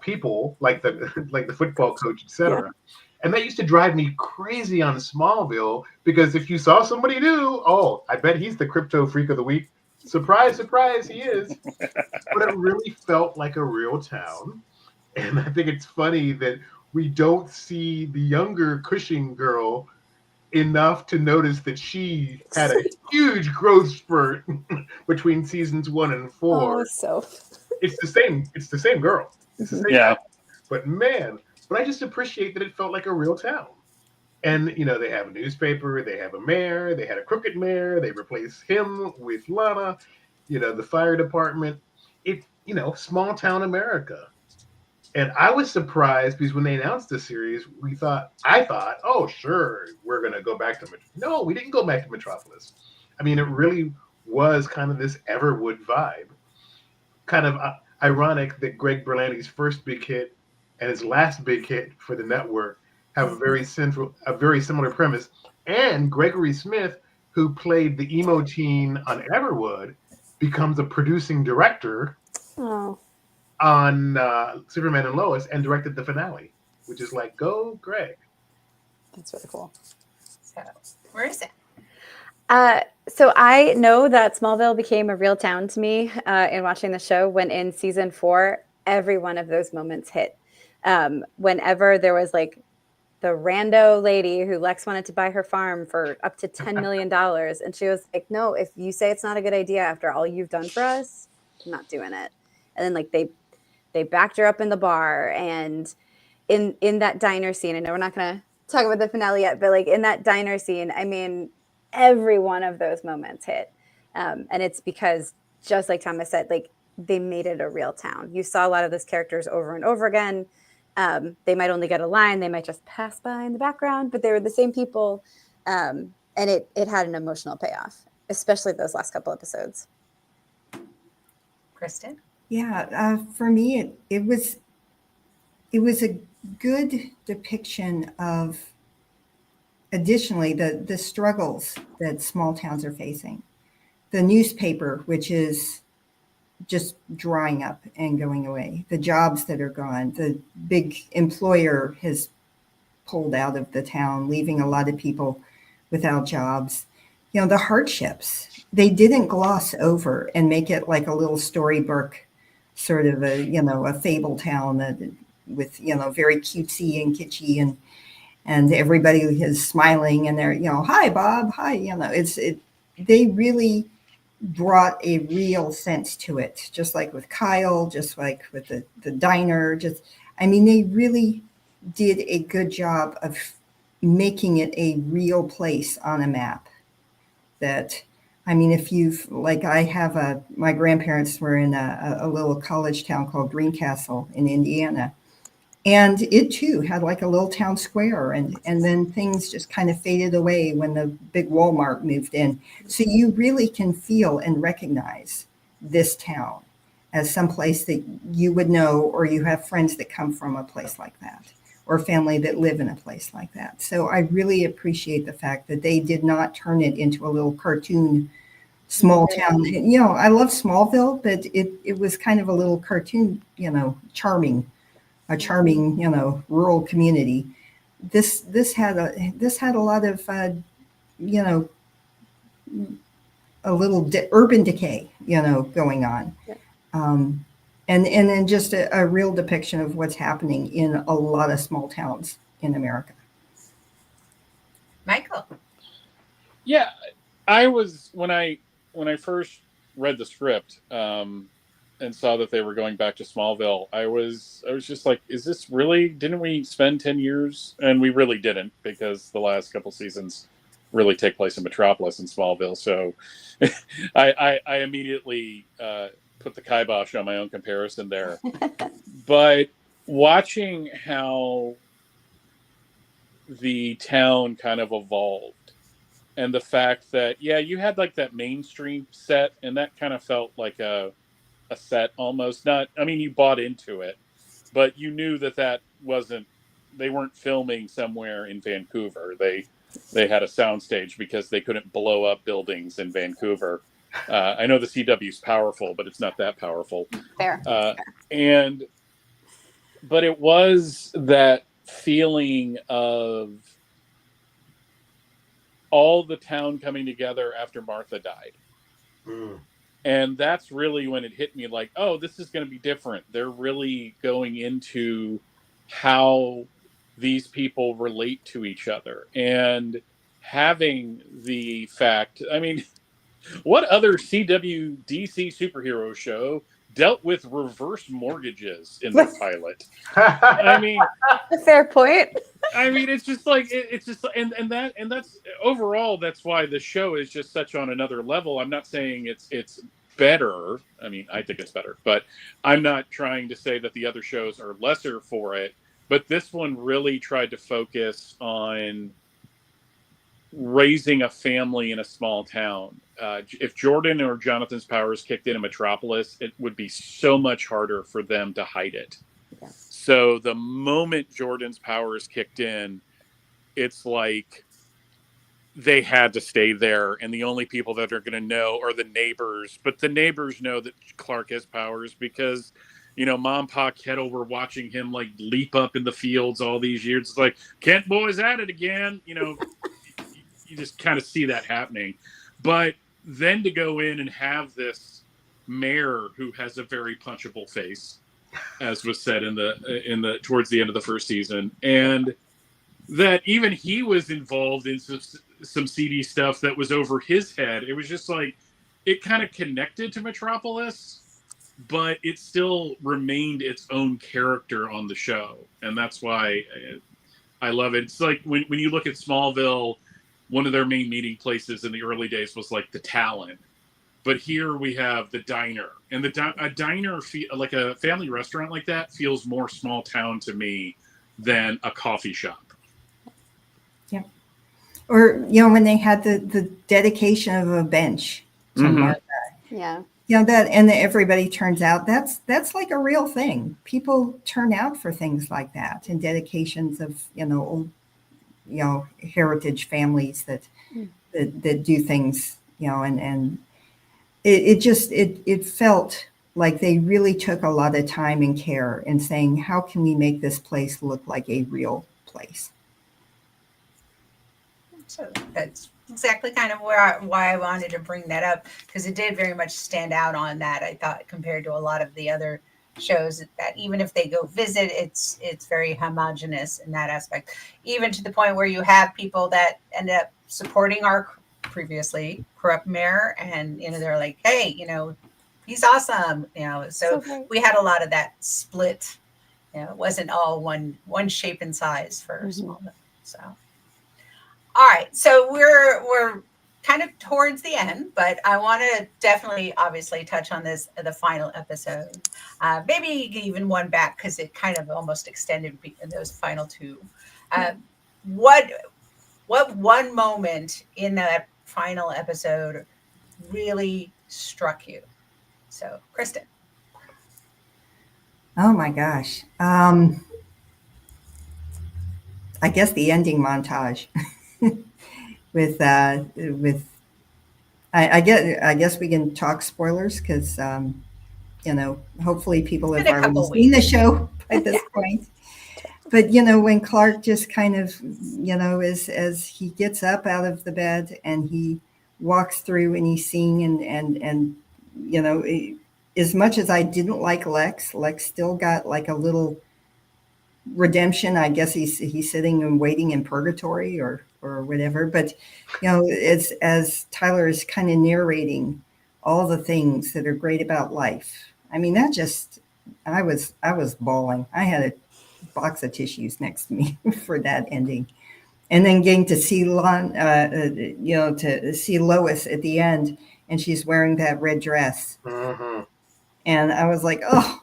people, like the football coach, etc. And that used to drive me crazy on Smallville, because if you saw somebody new, oh, I bet he's the crypto freak of the week. Surprise, surprise, he is. But it really felt like a real town. And I think it's funny that we don't see the younger Cushing girl enough to notice that she had a huge growth spurt between seasons 1 and 4. Oh, so It's the same girl. It's the same Yeah. guy. But I just appreciate that it felt like a real town. And, they have a newspaper, they have a mayor, they had a crooked mayor, they replaced him with Lana, the fire department. Small town America. And I was surprised because when they announced the series, I thought, oh, sure, we're going to go back to No, we didn't go back to Metropolis. I mean, it really was kind of this Everwood vibe. Kind of ironic that Greg Berlanti's first big hit and his last big hit for the network have a very similar premise. And Gregory Smith, who played the emo teen on Everwood, becomes a producing director on Superman and Lois and directed the finale, which is like, go Greg. that's really cool. So, where is it? So I know that Smallville became a real town to me in watching the show when in season 4, every one of those moments hit. Whenever there was like the rando lady who Lex wanted to buy her farm for up to $10 million. And she was like, no, if you say it's not a good idea after all you've done for us, I'm not doing it. And then like they backed her up in the bar, and in that diner scene, I know we're not going to talk about the finale yet, but like in that diner scene, I mean, every one of those moments hit. And it's because, just like Thomas said, like they made it a real town. You saw a lot of those characters over and over again. They might only get a line, they might just pass by in the background, but they were the same people. And it had an emotional payoff, especially those last couple episodes. Kristen? Yeah, for me, it was a good depiction of, additionally, the struggles that small towns are facing. The newspaper, which is just drying up and going away. The jobs that are gone. The big employer has pulled out of the town, leaving a lot of people without jobs. The hardships, they didn't gloss over and make it like a little storybook, sort of a fable town that with, very cutesy and kitschy, and everybody is smiling and they're, hi, Bob, hi, they really brought a real sense to it, just like with Kyle, just like with the diner. They really did a good job of making it a real place on a map. That, if you've, like I have my grandparents were in a little college town called Greencastle in Indiana. And it too had like a little town square, and then things just kind of faded away when the big Walmart moved in. So you really can feel and recognize this town as someplace that you would know, or you have friends that come from a place like that, or family that live in a place like that. So I really appreciate the fact that they did not turn it into a little cartoon small town. You know, I love Smallville, but it was kind of a little cartoon, you know, a charming, you know, rural community. This had a lot of, you know, a little urban decay, you know, going on, Yeah. and then just a real depiction of what's happening in a lot of small towns in America. Michael. Yeah, I was when I first read the script and saw that they were going back to Smallville. I was just like, is this really? Didn't we spend 10 years? And we really didn't, because the last couple seasons really take place in Metropolis and Smallville. So I immediately put the kibosh on my own comparison there. But watching how the town kind of evolved, and the fact that, yeah, you had like that mainstream set, and that kind of felt like a set almost. Not, I mean, you bought into it, but you knew that wasn't, they weren't filming somewhere in Vancouver. They had a soundstage because they couldn't blow up buildings in Vancouver. I know the CW's powerful, but it's not that powerful. Fair. And but it was that feeling of all the town coming together after Martha died. Mm. And that's really when it hit me, like, oh, this is going to be different. They're really going into how these people relate to each other, and having the fact, I mean, what other CW DC superhero show dealt with reverse mortgages in their pilot? I mean, Fair point. I mean, it's just like it's just, and that's overall, that's why the show is just such on another level. I'm not saying it's better. I mean, I think it's better, but I'm not trying to say that the other shows are lesser for it. But this one really tried to focus on raising a family in a small town. If Jordan or Jonathan's powers kicked in Metropolis, it would be so much harder for them to hide it. Yeah. So the moment Jordan's powers kicked in, it's like they had to stay there, and the only people that are going to know are the neighbors. But the neighbors know that Clark has powers because, you know, Mom, Pa, Kettle were watching him like leap up in the fields all these years. It's like, Kent Boy's at it again. You know, you just kind of see that happening. But then to go in and have this mayor who has a very punchable face, as was said in the towards the end of the first season, and that even he was involved in some seedy stuff that was over his head. It was just like, it kind of connected to Metropolis, but it still remained its own character on the show, and that's why I love it. It's like when you look at Smallville, one of their main meeting places in the early days was like the Talon. But here we have the diner, and a diner, like a family restaurant like that, feels more small town to me than a coffee shop. Yeah. Or, you know, when they had the dedication of a bench to Martha. Yeah. You know, that, and everybody turns out, that's like a real thing. People turn out for things like that, and dedications of, you know, old, you know, heritage families that do things, you know, and it felt like they really took a lot of time and care in saying, how can we make this place look like a real place? So that's exactly kind of why I wanted to bring that up, because it did very much stand out on that, I thought, compared to a lot of the other shows, that even if they go visit, it's very homogenous in that aspect, even to the point where you have people that end up supporting our previously corrupt mayor, and, you know, they're like, hey, you know, he's awesome, you know. So we had a lot of that split. You know, it wasn't all one shape and size for Smallville. So all right, so we're kind of towards the end, but I want to definitely, obviously, touch on the final episode. Maybe even one back because it kind of almost extended in those final two. What one moment in that final episode really struck you? So, Kristen. Oh my gosh. I guess the ending montage with I guess we can talk spoilers because hopefully people Been have a already couple seen the weeks. show by this point. But when Clark just kind of as he gets up out of the bed and he walks through and he's seeing and as much as I didn't like Lex still got like a little redemption. I guess he's sitting and waiting in purgatory or whatever. But as Tyler is kind of narrating all the things that are great about life. I mean, that just I was bawling. I had a box of tissues next to me for that ending, and then getting to see to see Lois at the end, and she's wearing that red dress, and I was like, oh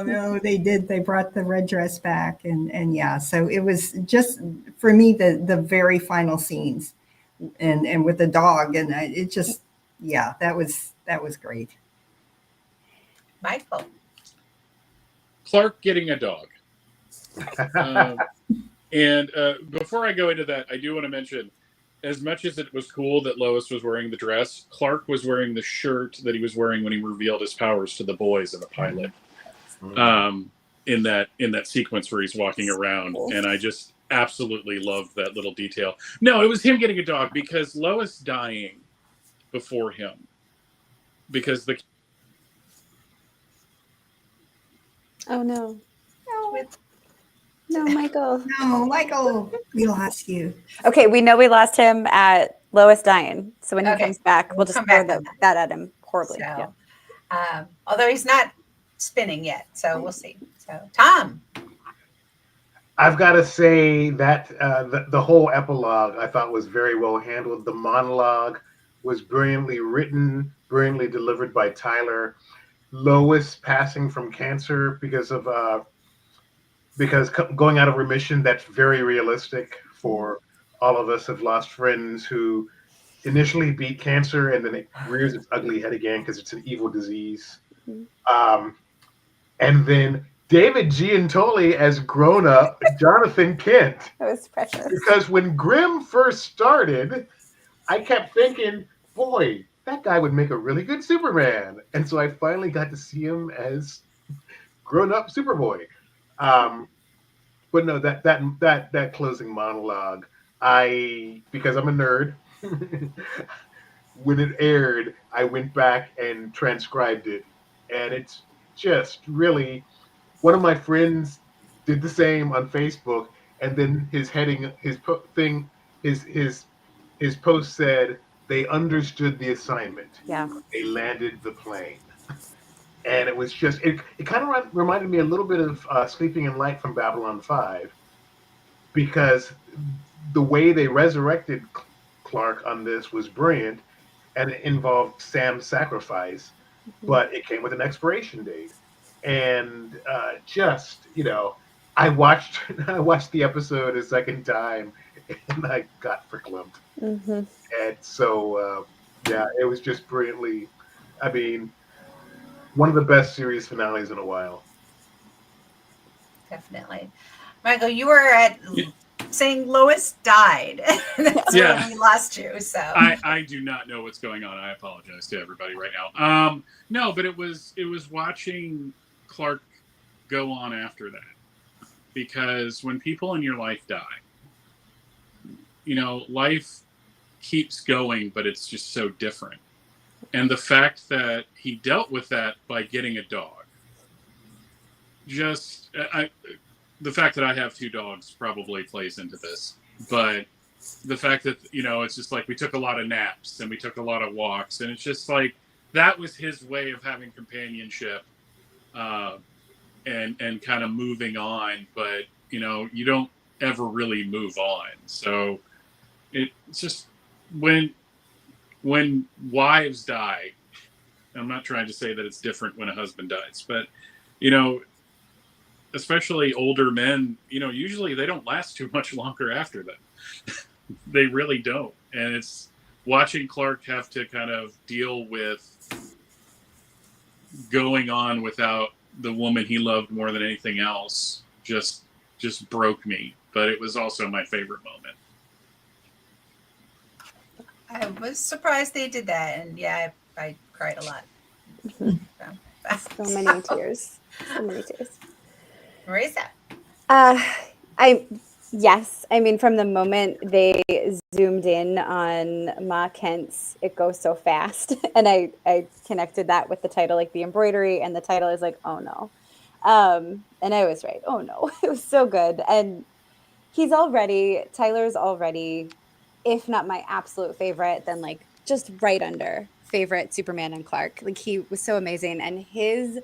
no, they did. They brought the red dress back, and yeah. So it was just for me the very final scenes, and with the dog, and it just that was great. Michael. Clark getting a dog. And before I go into that, I do want to mention, as much as it was cool that Lois was wearing the dress, Clark was wearing the shirt that he was wearing when he revealed his powers to the boys in the pilot. In that sequence where he's walking around, and I just absolutely loved that little detail. No, it was him getting a dog because Lois dying before him, because the No, Michael. No, Michael, we lost you. Okay, we know we lost him at Lois dying. So when he Okay. comes back, we'll just come throw back on that at him horribly. So, although he's not spinning yet, so we'll see. So, Tom. I've got to say that the whole epilogue I thought was very well handled. The monologue was brilliantly written, brilliantly delivered by Tyler. Lois passing from cancer because going out of remission, that's very realistic for all of us have lost friends who initially beat cancer and then it rears its ugly head again because it's an evil disease. And then David Giantoli as grown-up Jonathan Kent. That was precious. Because when Grimm first started, I kept thinking, boy, that guy would make a really good Superman. And so I finally got to see him as grown-up Superboy. But no, that closing monologue, because I'm a nerd, when it aired, I went back and transcribed it, and it's just really. One of my friends did the same on Facebook, and then his post said they understood the assignment. Yeah, they landed the plane. And it was just, it kind of reminded me a little bit of Sleeping in Light from Babylon 5, because the way they resurrected Clark on this was brilliant, and it involved Sam's sacrifice, but it came with an expiration date. And I watched the episode a second time, and I got verklempt. And so, it was just brilliantly, I mean, one of the best series finales in a while. Definitely. Michael, you were saying Lois died. That's when we lost you. So I do not know what's going on. I apologize to everybody right now. No, but it was watching Clark go on after that, because when people in your life die, life keeps going, but it's just so different. And the fact that he dealt with that by getting a dog, the fact that I have 2 dogs probably plays into this, but the fact that, it's just like we took a lot of naps and we took a lot of walks, and it's just like that was his way of having companionship and kind of moving on. But, you don't ever really move on. So it's just when wives die, I'm not trying to say that it's different when a husband dies, but especially older men, usually they don't last too much longer after that. They really don't. And it's watching Clark have to kind of deal with going on without the woman he loved more than anything else just broke me. But it was also my favorite moment. I was surprised they did that, and yeah, I cried a lot. So many tears. So many tears. Marisa. Yes. I mean, from the moment they zoomed in on Ma Kent's "It Goes So Fast," and I connected that with the title, like the embroidery, and the title is like, oh no. And I was right. Oh no, it was so good. And Tyler's already, if not my absolute favorite, then like just right under favorite Superman and Clark. Like he was so amazing, and his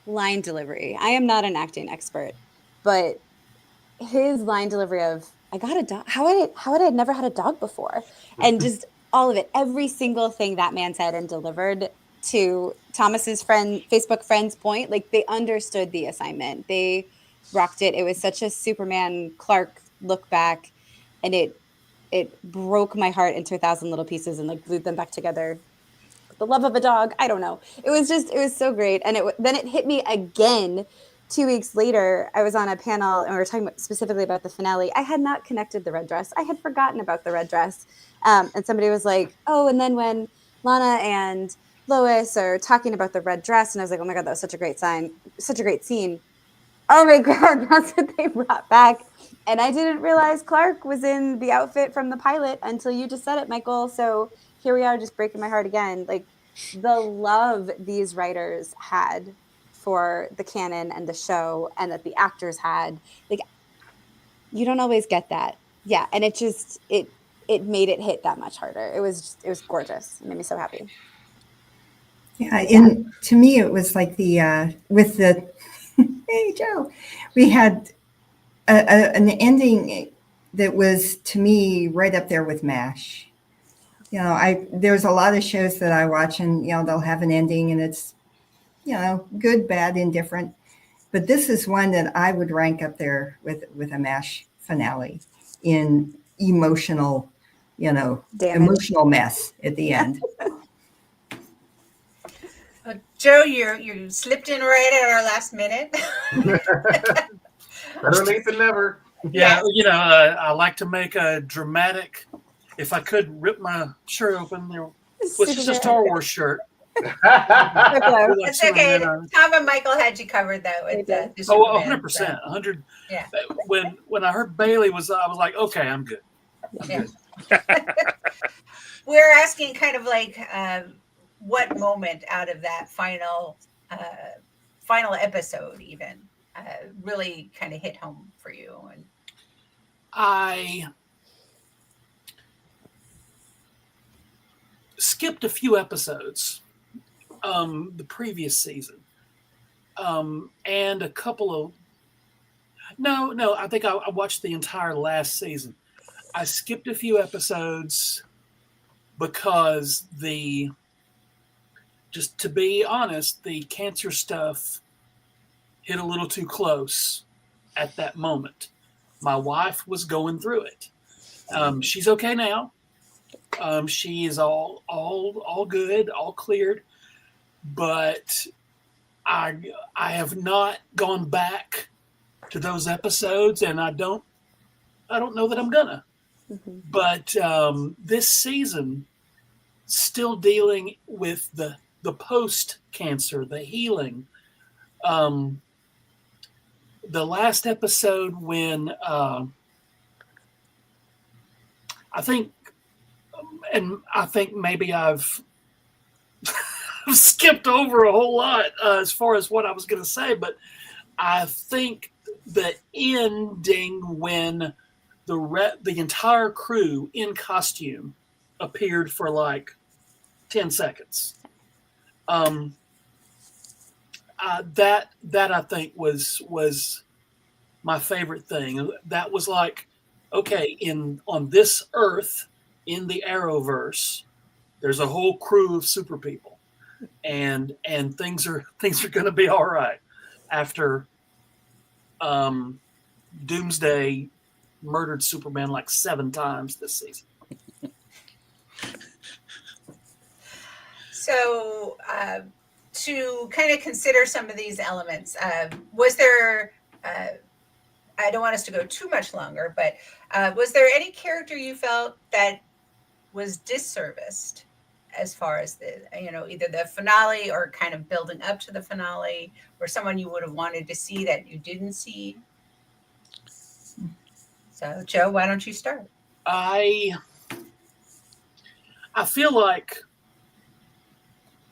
line delivery. I am not an acting expert, but his line delivery of "I got a dog." How had I never had a dog before, and just all of it, every single thing that man said and delivered to Thomas's Facebook friend's point. Like they understood the assignment. They rocked it. It was such a Superman Clark look back, and it broke my heart into 1,000 little pieces and like glued them back together. The love of a dog. I don't know. It was so great. And then it hit me again 2 weeks later. I was on a panel and we were talking specifically about the finale. I had not connected the red dress. I had forgotten about the red dress. And somebody was like, oh, and then when Lana and Lois are talking about the red dress, and I was like, oh my God, that was such a great scene. Oh my God, that's what they brought back. And I didn't realize Clark was in the outfit from the pilot until you just said it, Michael. So here we are, just breaking my heart again. Like the love these writers had for the canon and the show, and that the actors had, like you don't always get that. Yeah, and it made it hit that much harder. It was gorgeous. It made me so happy. Yeah, and to me it was like with the hey Joe, we had an ending that was to me right up there with MASH. There's a lot of shows that I watch, and they'll have an ending and it's good, bad, indifferent. But this is one that I would rank up there with a MASH finale in emotional mess at the end. Joe, you slipped in right at our last minute. Better late than never. Yeah, I like to make a dramatic. If I could rip my shirt open, which is a Star Wars shirt. It's okay. Tom and Michael had you covered though. With 100%, 100. Yeah. When I heard Bailey I was like, okay, I'm good. Yeah. We're asking kind of like what moment out of that final episode even really kind of hit home for you? And I skipped a few episodes the previous season, and a couple of I think I watched the entire last season. I skipped a few episodes because just to be honest, the cancer stuff hit a little too close at that moment. My wife was going through it. She's okay now. She is all good, all cleared. But I have not gone back to those episodes, and I don't know that I'm gonna. Mm-hmm. But this season, still dealing with the post cancer, the healing. The last episode when I think maybe I've skipped over a whole lot as far as what I was going to say, but I think the ending when the entire crew in costume appeared for like 10 seconds. That I think was my favorite thing. That was like, okay, on this earth, in the Arrowverse, there's a whole crew of super people, and things are going to be all right after Doomsday murdered Superman like 7 times this season. So, to kind of consider some of these elements, was there? I don't want us to go too much longer, but was there any character you felt that was disserviced as far as the, either the finale or kind of building up to the finale, or someone you would have wanted to see that you didn't see? So, Joe, why don't you start? I feel like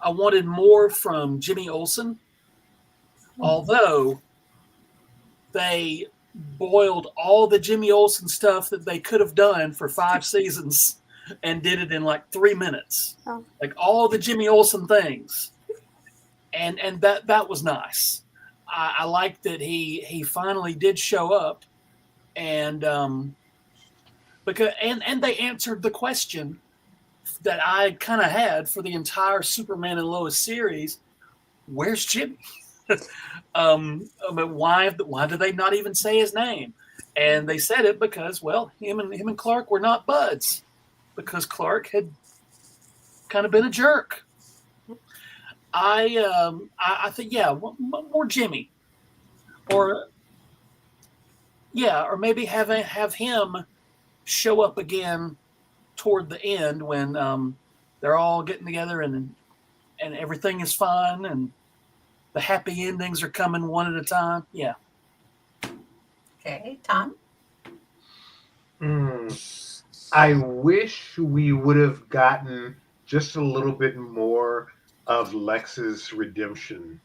I wanted more from Jimmy Olsen, although they boiled all the Jimmy Olsen stuff that they could have done for 5 seasons and did it in like 3 minutes. Oh. Like all the Jimmy Olsen things. And that was nice. I liked that he finally did show up, and because they answered the question that I kind of had for the entire Superman and Lois series: where's Jimmy? I mean, why did they not even say his name? And they said it because, well, him and Clark were not buds, because Clark had kind of been a jerk. I think, yeah, more Jimmy, or maybe have him show up again toward the end when they're all getting together and everything is fun and the happy endings are coming one at a time. Yeah. Okay, Tom? I wish we would have gotten just a little bit more of Lex's redemption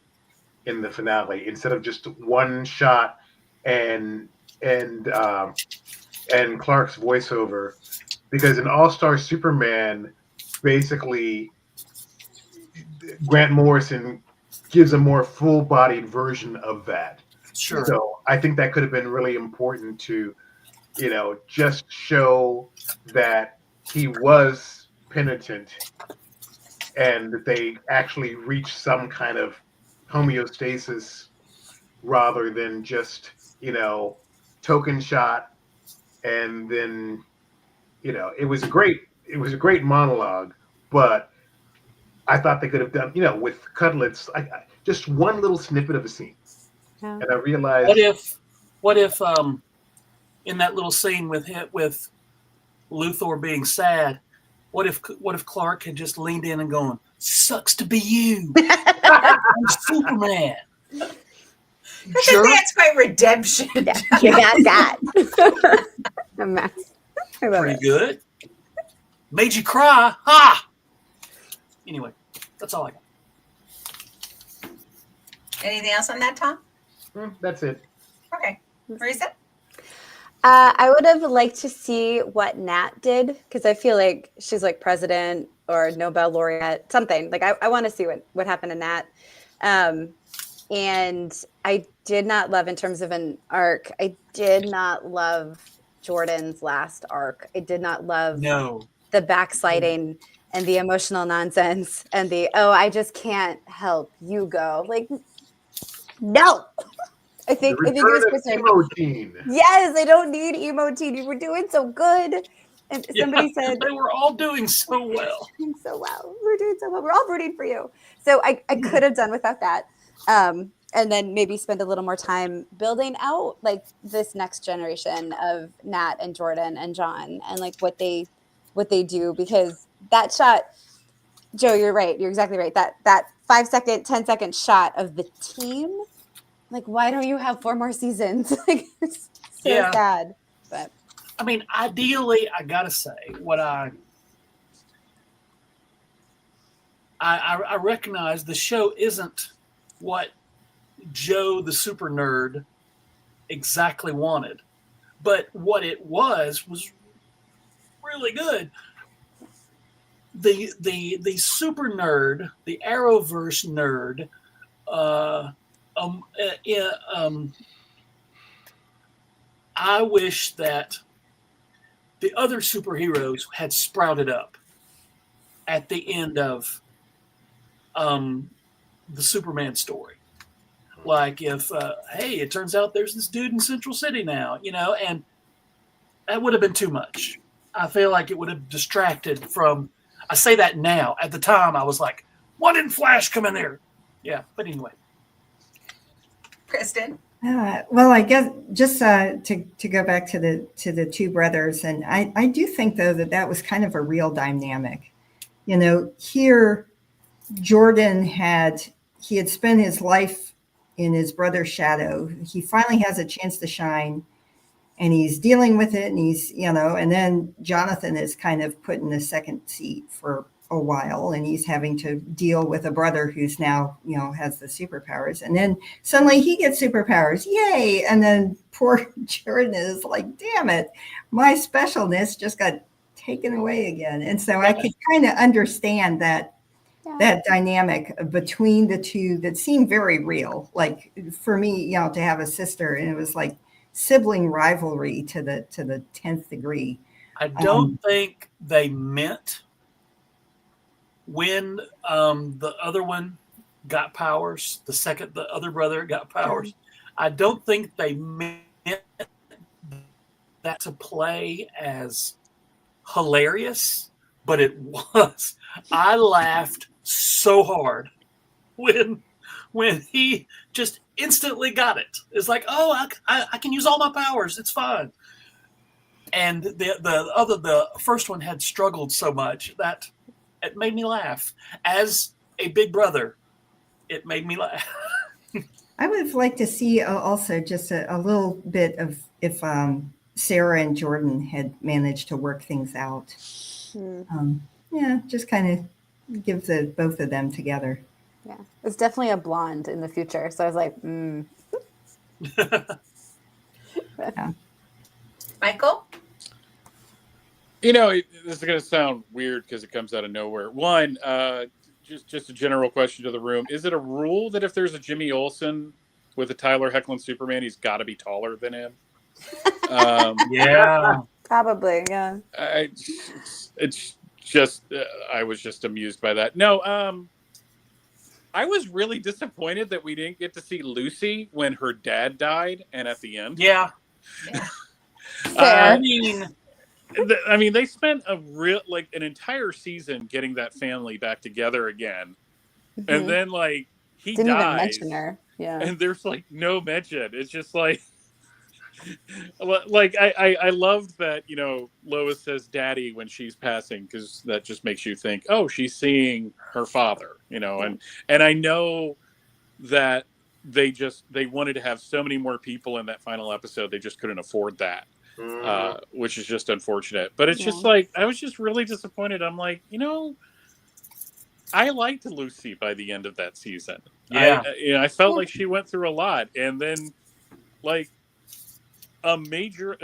in the finale instead of just one shot and Clark's voiceover, because in All-Star Superman, basically Grant Morrison gives a more full-bodied version of that. Sure. So I think that could have been really important to, just show that he was penitent and that they actually reached some kind of homeostasis rather than just, token shot. And then, it was a great monologue, but I thought they could have done, with Cutlets, just one little snippet of a scene. Yeah. And I realized, what if in that little scene with Luthor being sad, what if Clark had just leaned in and gone, "Sucks to be you, I'm Superman." I think that's my redemption. Yeah, you got that. A mess. I love Pretty it. good. Made you cry. Ha! Anyway, that's all I got. Anything else on that, Tom? that's it. Okay. Marisa? I would have liked to see what Nat did, because I feel like she's like president or Nobel laureate, something. Like I want to see what happened to Nat. And I did not love, in terms of an arc, I did not love Jordan's last arc. I did not love the backsliding and the emotional nonsense and the, I just can't help you go. Like, no. I think it was Emo-teen. Yes, I don't need emo-teen. You were doing so good. And somebody said they were all doing so well. Doing so well. We're doing so well. We're all rooting for you. So I could have done without that. And then maybe spend a little more time building out like this next generation of Nat and Jordan and John and like what they do, because that shot, Joe, you're right. You're exactly right. That 5-second, 10-second shot of the team. Like, why don't you have 4 more seasons? Like, it's so sad. But I mean, ideally, I gotta say, what I recognize the show isn't what Joe the super nerd exactly wanted, but what it was really good. The super nerd, the Arrowverse nerd, I wish that the other superheroes had sprouted up at the end of the Superman story. Like if, hey, it turns out there's this dude in Central City now, and that would have been too much. I feel like it would have distracted from, I say that now. At the time, I was like, why didn't Flash come in there? Yeah, but anyway. Kristen? Well, I guess just to go back to the two brothers, and I do think, though, that was kind of a real dynamic. Here, Jordan had spent his life in his brother's shadow. He finally has a chance to shine, and he's dealing with it, and and then Jonathan is kind of put in the second seat for a while, and he's having to deal with a brother who's now, has the superpowers. And then suddenly he gets superpowers. Yay. And then poor Jordan is like, damn it, my specialness just got taken away again. And so I could kind of understand that dynamic between the two that seemed very real. Like for me, to have a sister, and it was like sibling rivalry to the 10th degree. I don't think they meant when the other one got powers, the other brother got powers. I don't think they meant that to play as hilarious, but it was. I laughed so hard when he just instantly got it. It's like, oh, I can use all my powers. It's fine. And the first one had struggled so much that it made me laugh. As a big brother, it made me laugh. I would have liked to see also just a little bit of if Sarah and Jordan had managed to work things out. Just kind of give both of them together. Yeah, it's definitely a blonde in the future. So I was like, Yeah. Michael? This is going to sound weird because it comes out of nowhere. One, just a general question to the room. Is it a rule that if there's a Jimmy Olsen with a Tyler Hoechlin Superman, he's got to be taller than him? Yeah. probably, yeah. It's just, I was just amused by that. No, I was really disappointed that we didn't get to see Lucy when her dad died and at the end. Yeah. Fair. I mean, they spent an entire season getting that family back together again, and then he didn't dies, even mention her. Yeah, and there's no mention. It's just I loved that Lois says "Daddy" when she's passing because that just makes you think, oh, she's seeing her father, and I know that they wanted to have so many more people in that final episode, they just couldn't afford that. Which is just unfortunate, but it's just I was just really disappointed. I'm like, I liked Lucy by the end of that season. Yeah, I felt like she went through a lot, and then a major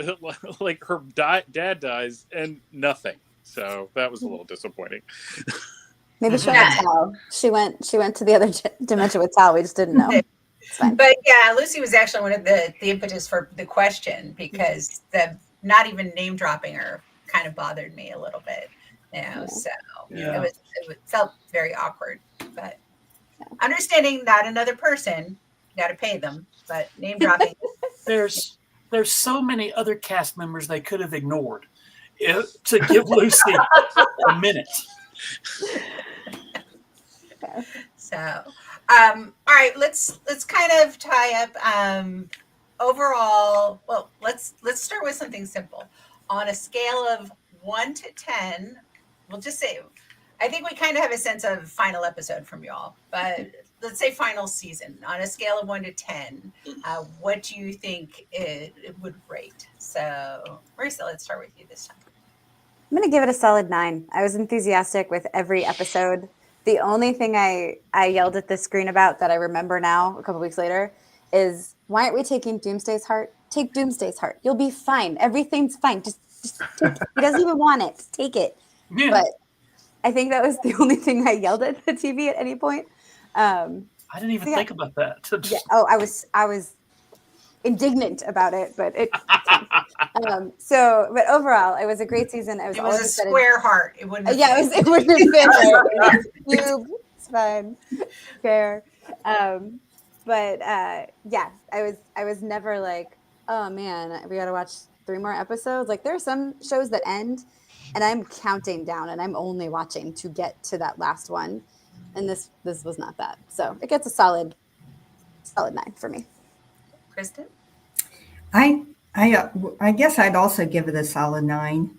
her dad dies and nothing. So that was a little dissimulating. Maybe she went to Tal. She went to the other dimension with Tal. We just didn't know. It's fine. But yeah, Lucy was actually one of the impetus for the question because the not even name dropping her kind of bothered me a little bit. So it felt very awkward. But understanding not another person, got to pay them, but name dropping. There's so many other cast members they could have ignored to give Lucy a minute. So, all right, let's kind of tie up overall. Well, let's start with something simple. On a scale of 1 to 10, we'll just say, I think we kind of have a sense of final episode from y'all, but let's say final season. On a scale of 1 to 10, what do you think it would rate? So, Marissa, let's start with you this time. I'm going to give it a solid 9. I was enthusiastic with every episode. The only thing I yelled at the screen about that I remember now, a couple weeks later, is why aren't we taking Doomsday's heart? Take Doomsday's heart. You'll be fine. Everything's fine. Just take it. He doesn't even want it. Take it. Yeah. But I think that was the only thing I yelled at the TV at any point. I didn't even think about that. Yeah. Oh, I was indignant about it, but it. But overall, it was a great season. I was It was all a excited. square heart. It wouldn't have Yeah, it wouldn't have fit right. It was cube. It's fine. Fair. Yeah, I was never like, oh man, we got to watch 3 more episodes. Like there are some shows that end, and I'm counting down, and I'm only watching to get to that last one, and this was not that. So it gets a solid 9 for me. Kristen? I guess I'd also give it a solid 9.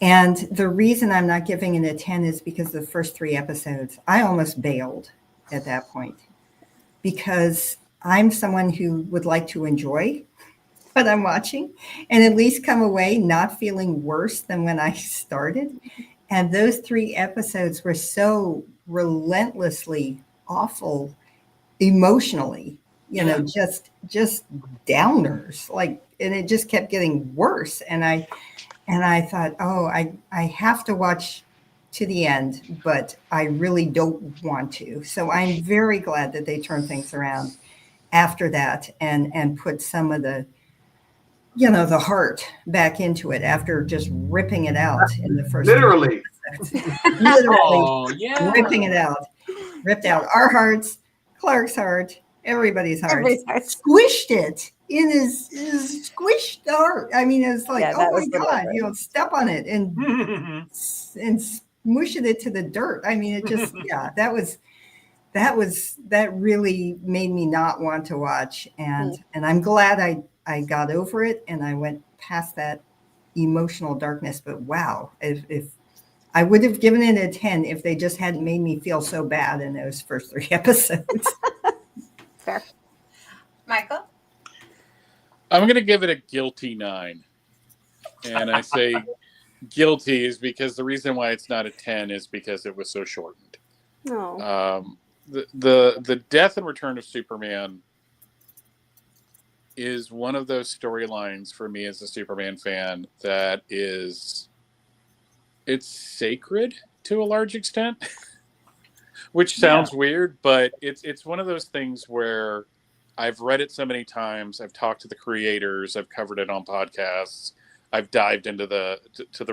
And the reason I'm not giving it a 10 is because the first 3 episodes, I almost bailed at that point because I'm someone who would like to enjoy what I'm watching and at least come away not feeling worse than when I started. And those 3 episodes were so relentlessly awful emotionally, just downers, like, and it just kept getting worse. And I thought, oh, I have to watch to the end, but I really don't want to. So I'm very glad that they turned things around after that and put some of the, the heart back into it after just ripping it out in the first. Literally. Literally yeah. ripping it out. Ripped out our hearts, Clark's heart, everybody's heart. Squished it in his squished heart. I mean, it's like, oh my God, step on it and smush it to the dirt. I mean, it just, yeah, that really made me not want to watch. And I'm glad I got over it and I went past that emotional darkness. But wow, if I would have given it a 10 if they just hadn't made me feel so bad in those first 3 episodes. Fair. Michael? I'm going to give it a guilty 9. And I say guilty is because the reason why it's not a 10 is because it was so shortened. No. The death and return of Superman is one of those storylines for me as a Superman fan that it's sacred to a large extent, which sounds weird, but it's one of those things where I've read it so many times. I've talked to the creators. I've covered it on podcasts. I've dived into the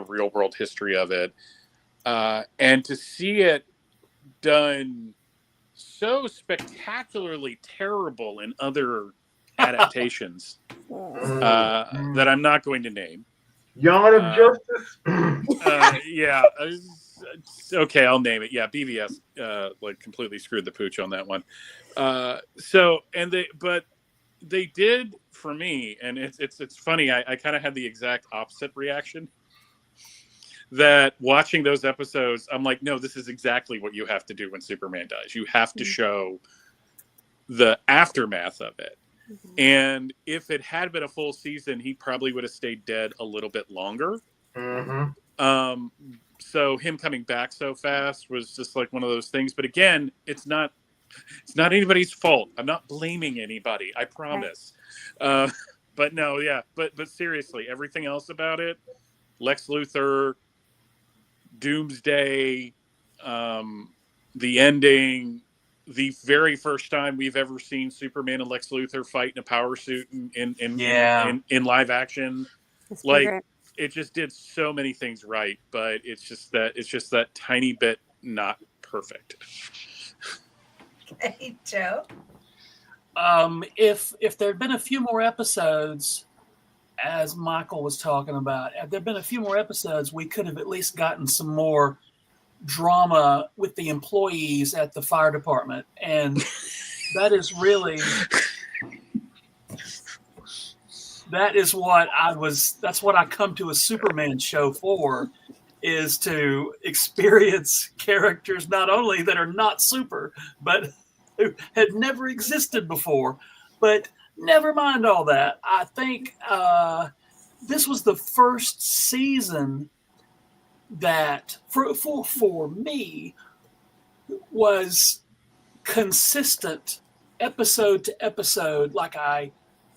real world history of it. And to see it done so spectacularly terrible in other adaptations that I'm not going to name. Yawn of Justice. Yeah. Okay, I'll name it. Yeah, BVS completely screwed the pooch on that one. But they did for me, and it's funny. I kind of had the exact opposite reaction. That watching those episodes, I'm like, no, this is exactly what you have to do when Superman dies. You have to show the aftermath of it. Mm-hmm. And if it had been a full season, he probably would have stayed dead a little bit longer. Mm-hmm. So him coming back so fast was just like one of those things. But again, it's not anybody's fault. I'm not blaming anybody. I promise. Right. But no, yeah. But seriously, everything else about it, Lex Luthor, Doomsday, the ending, the very first time we've ever seen Superman and Lex Luthor fight in a power suit in live action. Like, it just did so many things right, but it's just that tiny bit not perfect. Hey, Joe. If there'd been a few more episodes, as Michael was talking about, if there'd been a few more episodes, we could have at least gotten some more drama with the employees at the fire department. And that is that's what I come to a Superman show for, is to experience characters not only that are not super, but who had never existed before. But never mind all that. I think this was the first season that for me was consistent episode to episode. Like I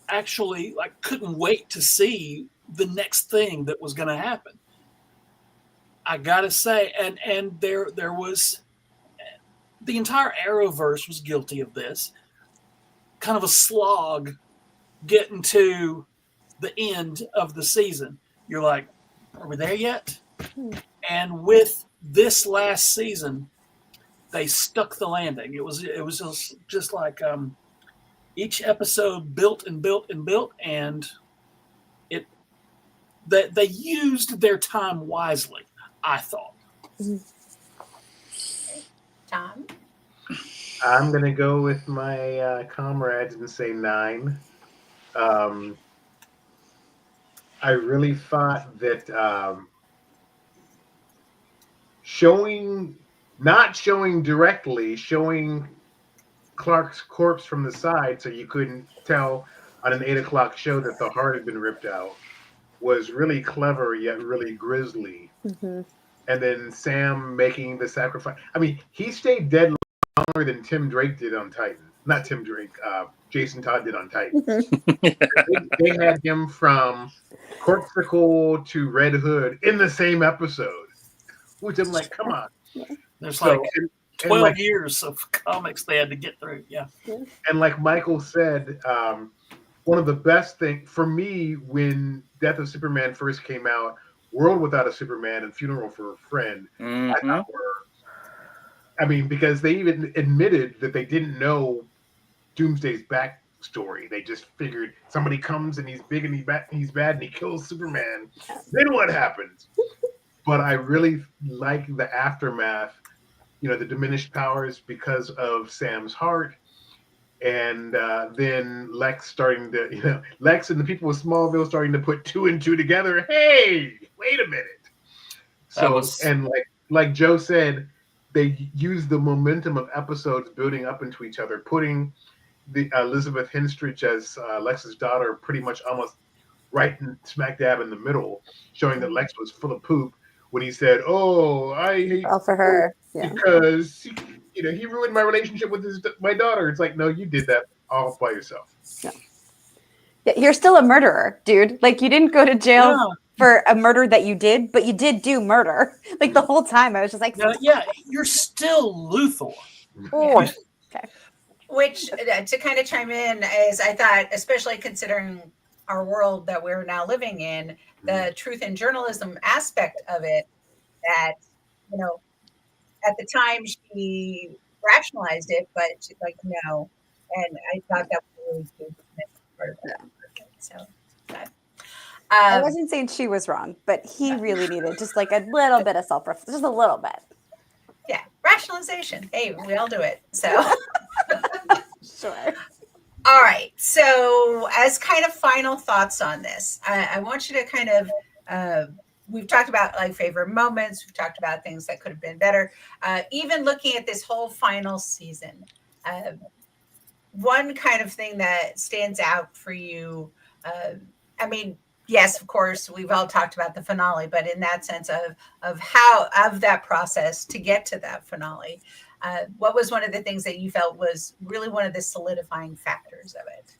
actually couldn't wait to see the next thing that was going to happen. I gotta say, and there was, the entire Arrowverse was guilty of this, kind of a slog getting to the end of the season. You're like, are we there yet? And with this last season, they stuck the landing. It was just like each episode built and built and built, and it that they used their time wisely, I thought. Tom? I'm gonna go with my comrades and say 9. I really thought that not showing directly, showing Clark's corpse from the side so you couldn't tell on an 8 o'clock show that the heart had been ripped out was really clever yet really grisly. Mm-hmm. And then Sam making the sacrifice. I mean, he stayed dead longer than Tim Drake did on Titan. Not Tim Drake, Jason Todd did on Titan. they had him from Corpsicle to Red Hood in the same episode, which I'm like, come on. There's So, like and 12 years of comics they had to get through. Yeah. And like Michael said, one of the best things for me when Death of Superman first came out, World Without a Superman and Funeral for a Friend, I thought because they even admitted that they didn't know Doomsday's backstory. They just figured somebody comes and he's big and he's bad and he kills Superman. Then what happens? But I really like the aftermath, the diminished powers because of Sam's heart. And then Lex starting to, Lex and the people of Smallville starting to put 2 and 2 together. Hey, wait a minute. And like Joe said, they used the momentum of episodes building up into each other, putting the Elizabeth Henstridge as Lex's daughter pretty much almost right in, smack dab in the middle, showing that Lex was full of poop when he said, "Oh, I hate all for her because he ruined my relationship with my daughter." It's like, no, you did that all by yourself. Yeah, you're still a murderer, dude. Like, you didn't go to jail for a murder that you did, but you did do murder. Like, the whole time I was just like, you're still Luthor. Okay. Which, to kind of chime in, is I thought, especially considering our world that we're now living in, the truth and journalism aspect of it, that, at the time she rationalized it, but she's like, no. And I thought that was really good part of that. So, I wasn't saying she was wrong, but he really needed just like a little bit of self-reflection, just a little bit. Yeah, rationalization. Hey, we all do it. So, sure. All right. So, as kind of final thoughts on this, I want you to kind of, we've talked about like favorite moments. We've talked about things that could have been better. Even looking at this whole final season, one kind of thing that stands out for you, yes, of course, we've all talked about the finale, but in that sense of that process to get to that finale, what was one of the things that you felt was really one of the solidifying factors of it?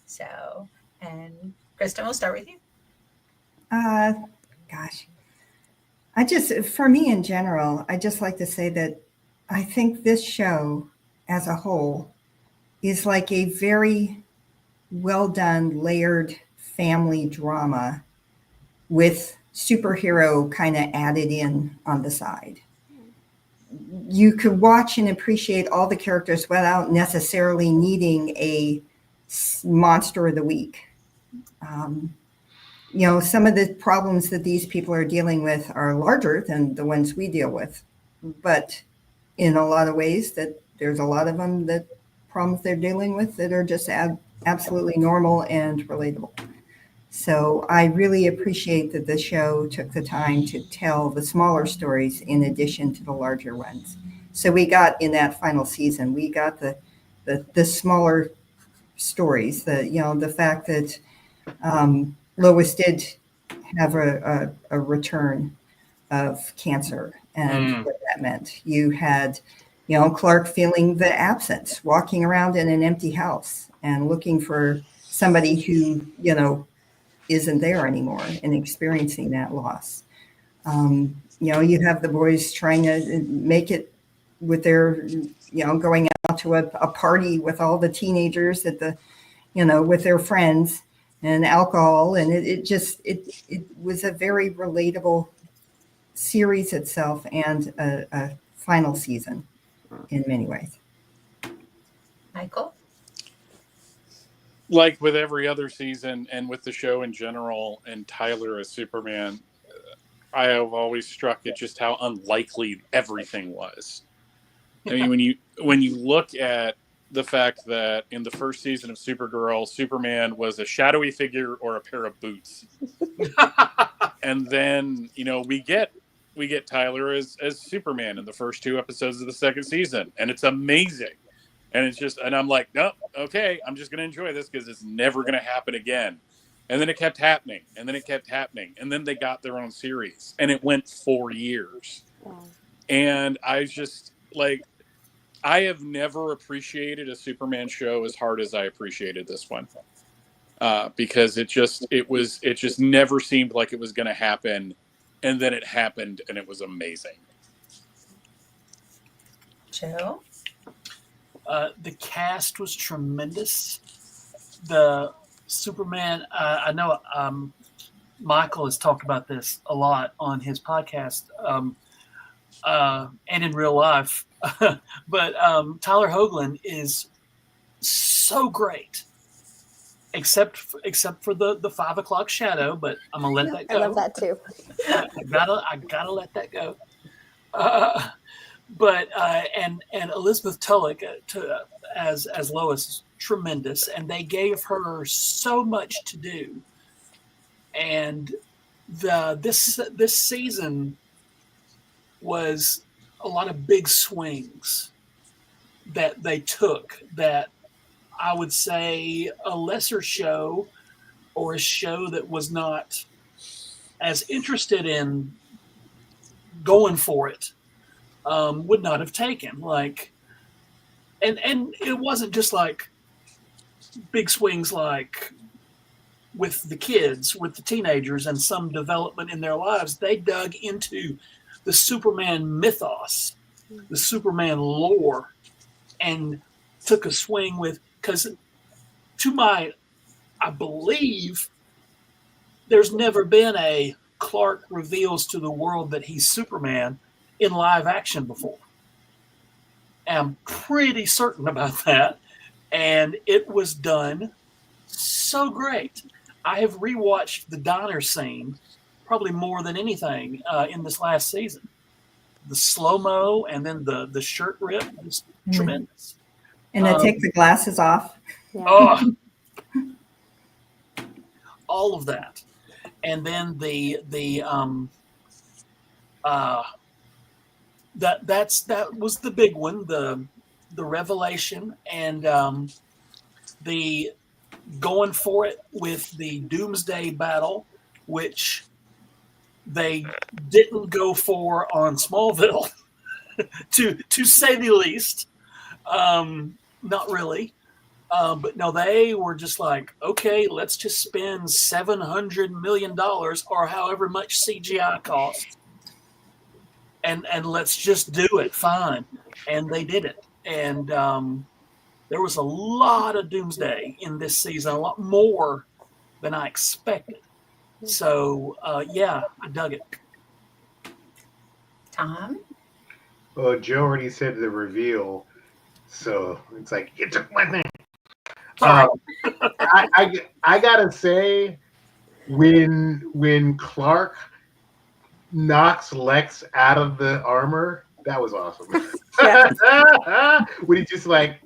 So, and Kristen, we'll start with you. Gosh, for me in general, I just like to say that I think this show as a whole is like a very well done, layered family drama with superhero kind of added in on the side. You could watch and appreciate all the characters without necessarily needing a monster of the week. Some of the problems that these people are dealing with are larger than the ones we deal with, but in a lot of ways that there's a lot of them that problems they're dealing with that are just absolutely normal and relatable. So I really appreciate that the show took the time to tell the smaller stories in addition to the larger ones. So we got in that final season, we got the smaller stories, the fact that Lois did have a return of cancer and what that meant. You had, Clark feeling the absence, walking around in an empty house and looking for somebody who, isn't there anymore and experiencing that loss. You have the boys trying to make it with their, going out to a party with all the teenagers at the with their friends and alcohol. And it was a very relatable series itself, and a final season in many ways. Michael? Like with every other season and with the show in general, and Tyler as Superman, I have always struck at just how unlikely everything was. I mean, when you look at the fact that in the first season of Supergirl, Superman was a shadowy figure or a pair of boots, and then we get Tyler as Superman in the first 2 episodes of the second season, and it's amazing. And it's just, and I'm like, no, okay, I'm just going to enjoy this because it's never going to happen again. And then it kept happening, and then it kept happening, and then they got their own series, and it went 4 years. Yeah. And I just like, I have never appreciated a Superman show as hard as I appreciated this one, because it just never seemed like it was going to happen, and then it happened, and it was amazing. Joe? The cast was tremendous. The Superman, I know Michael has talked about this a lot on his podcast and in real life, but Tyler Hoagland is so great, except for the 5 o'clock shadow. But I'm gonna let that go. I love that too. I gotta let that go. But Elizabeth Tulloch as Lois, tremendous, and they gave her so much to do. And this season was a lot of big swings that they took, that I would say a lesser show, or a show that was not as interested in going for it, would not have taken. Like, and it wasn't just like big swings like with the kids, with the teenagers, and some development in their lives. They dug into the Superman mythos, the Superman lore, and took a swing with, because I believe there's never been a Clark reveals to the world that he's Superman in live action before. I'm pretty certain about that. And it was done so great. I have rewatched the diner scene probably more than anything in this last season. The slow-mo and then the shirt rip was tremendous. And they take the glasses off. Yeah. Oh, all of that. And then that was the big one, the revelation, and the going for it with the Doomsday battle, which they didn't go for on Smallville, to say the least. Not really. But no, they were just like, okay, let's just spend $700 million or however much CGI costs, and let's just do it. Fine. And they did it. And there was a lot of Doomsday in this season, a lot more than I expected. So, yeah, I dug it. Tom? Well, Joe already said the reveal, so it's like, you took my thing. I gotta say, when Clark knocks Lex out of the armor, that was awesome. When he just like,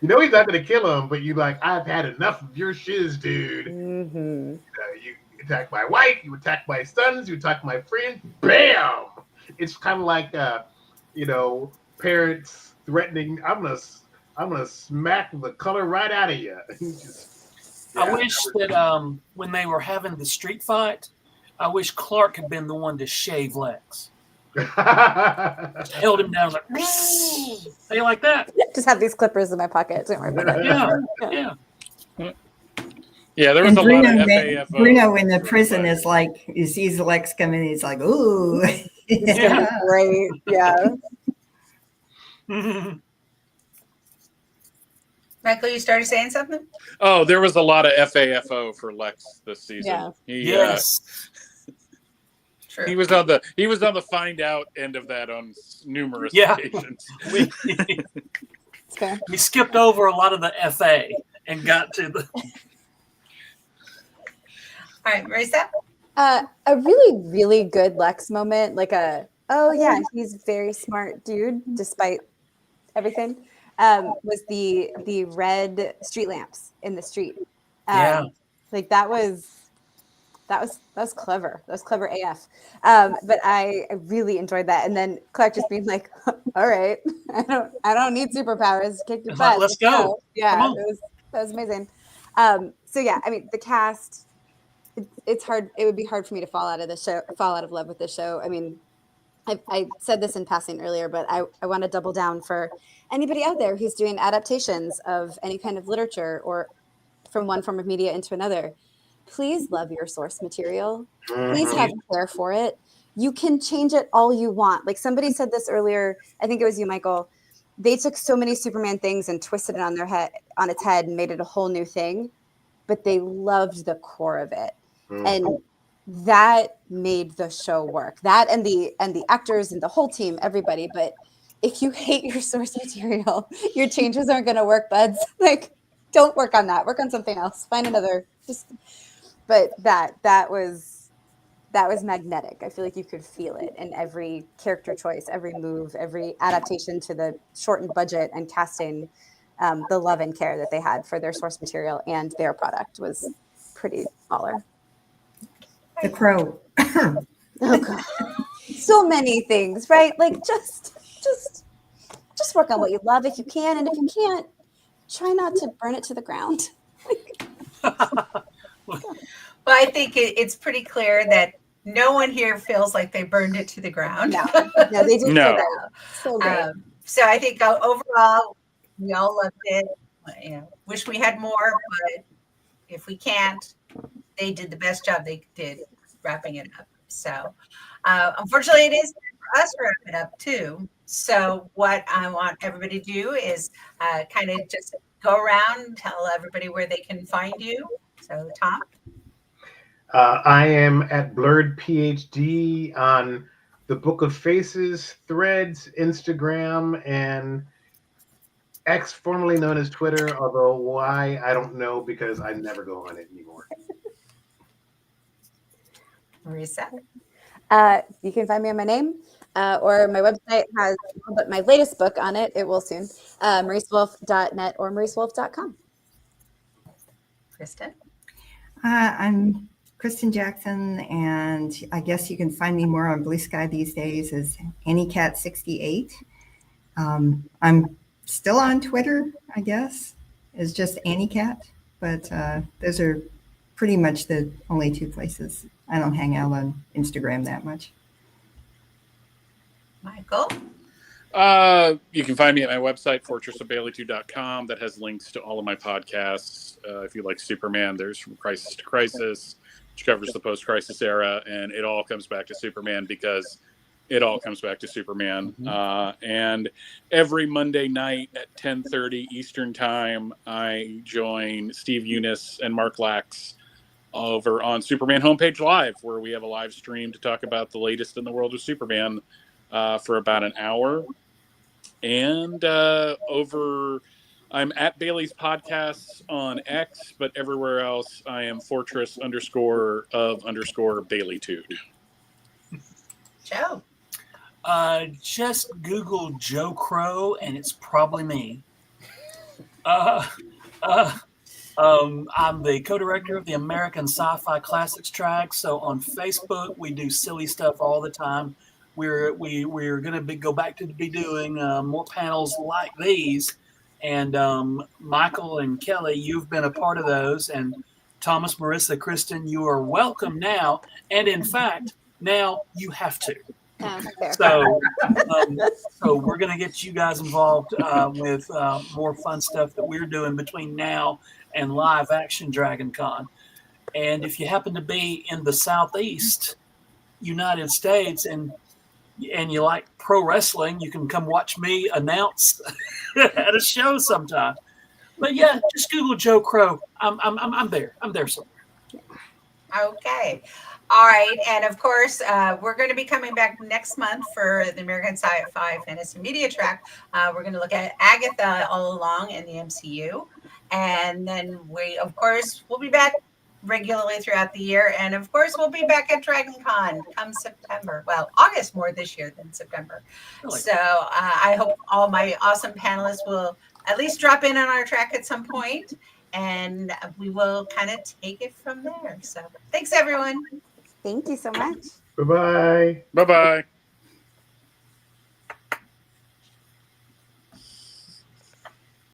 he's not gonna kill him, but you like, I've had enough of your shiz, dude. Mm-hmm. You attack my wife, you attack my sons, you attack my friend. Bam! It's kind of like parents threatening, I'm gonna smack the color right out of you. I wish that when they were having the street fight, I wish Clark had been the one to shave Lex. Held him down like, how you like that? Just have these clippers in my pocket. Don't worry about it. Yeah. There was a lot of FAFO. Bruno in the prison is like, he sees Lex coming, he's like, ooh. Yeah. Great. Yeah. Michael, you started saying something? Oh, there was a lot of FAFO for Lex this season. Yeah. True. He was on the find out end of that on numerous occasions. We It's fair. we skipped over a lot of the FA and got to the. All right, Marisa? A really, really good Lex moment, like oh yeah, he's a very smart dude despite everything, was the red street lamps in the street. Yeah. Like that was clever. That was clever AF. But I really enjoyed that. And then Clark just being like, all right, I don't need superpowers. Kick your butt. Let's go. Yeah, Come on. that was amazing. So yeah, I mean the cast, it's hard. It would be hard for me to fall out of love with the show. I mean, I said this in passing earlier, but I want to double down for anybody out there who's doing adaptations of any kind of literature or from one form of media into another. Please love your source material. Please have care for it. You can change it all you want. Like somebody said this earlier, I think it was you, Michael. They took so many Superman things and twisted it on its head and made it a whole new thing, but they loved the core of it. And that made the show work. That and the actors and the whole team, everybody. But if you hate your source material, your changes aren't going to work, buds. Like, don't work on that. Work on something else. Find another. But that was magnetic. I feel like you could feel it in every character choice, every move, every adaptation to the shortened budget and casting. The love and care that they had for their source material and their product was pretty baller. The Crow. Oh God. So many things, right? Like just work on what you love if you can, and if you can't, try not to burn it to the ground. Well, I think it's pretty clear that no one here feels like they burned it to the ground. No, they did. No. So great. So I think overall, we all loved it. You know, wish we had more, but if we can't, they did the best job they did wrapping it up. So unfortunately, it is time for us to wrap it up too. So what I want everybody to do is kind of just go around, tell everybody where they can find you. So Tom? I am at Blurred PhD on the Book of Faces, Threads, Instagram, and X, formerly known as Twitter, although why, I don't know because I never go on it anymore. Marisa? You can find me on my name, or my website has my latest book on it. It will soon. MauriceWolf.net or MauriceWolf.com. Kristen? I'm Kristen Jackson, and I guess you can find me more on Blue Sky these days as AnnieCat68. I'm still on Twitter, I guess, as just AnnieCat, but those are pretty much the only two places. I don't hang out on Instagram that much. Michael? You can find me at my website, fortressofbailey2.com. That has links to all of my podcasts. If you like Superman, there's From Crisis to Crisis, which covers the post-crisis era, and it all comes back to Superman because it all comes back to Superman. And every Monday night at 10:30 Eastern Time, I join Steve Eunice and Mark Lax over on Superman Homepage Live, where we have a live stream to talk about the latest in the world of Superman for about an hour. And I'm at Bailey's Podcasts on X, but everywhere else I am Fortress_of_Baileytude. Joe? Just Google Joe Crow, and it's probably me. I'm the co-director of the American Sci-Fi Classics track. So on Facebook, we do silly stuff all the time. We're going to go back to be doing more panels like these. And Michael and Kelly, you've been a part of those. And Thomas, Marissa, Kristen, you are welcome now. And in fact, now you have to. So we're going to get you guys involved with more fun stuff that we're doing between now and live action Dragon Con. And if you happen to be in the Southeast United States and you like pro wrestling, you can come watch me announce at a show sometime. But yeah, just Google Joe Crow. I'm there. I'm there somewhere. Okay. All right. And of course, we're going to be coming back next month for the American Sci-Fi Fantasy Media Track. We're going to look at Agatha all along in the MCU. And then we, of course, we'll be back regularly throughout the year. And of course, we'll be back at Dragon Con come September. Well, August more this year than September. Really. So I hope all my awesome panelists will at least drop in on our track at some point, and we will kind of take it from there. So thanks, everyone. Thank you so much. Bye bye. Bye bye.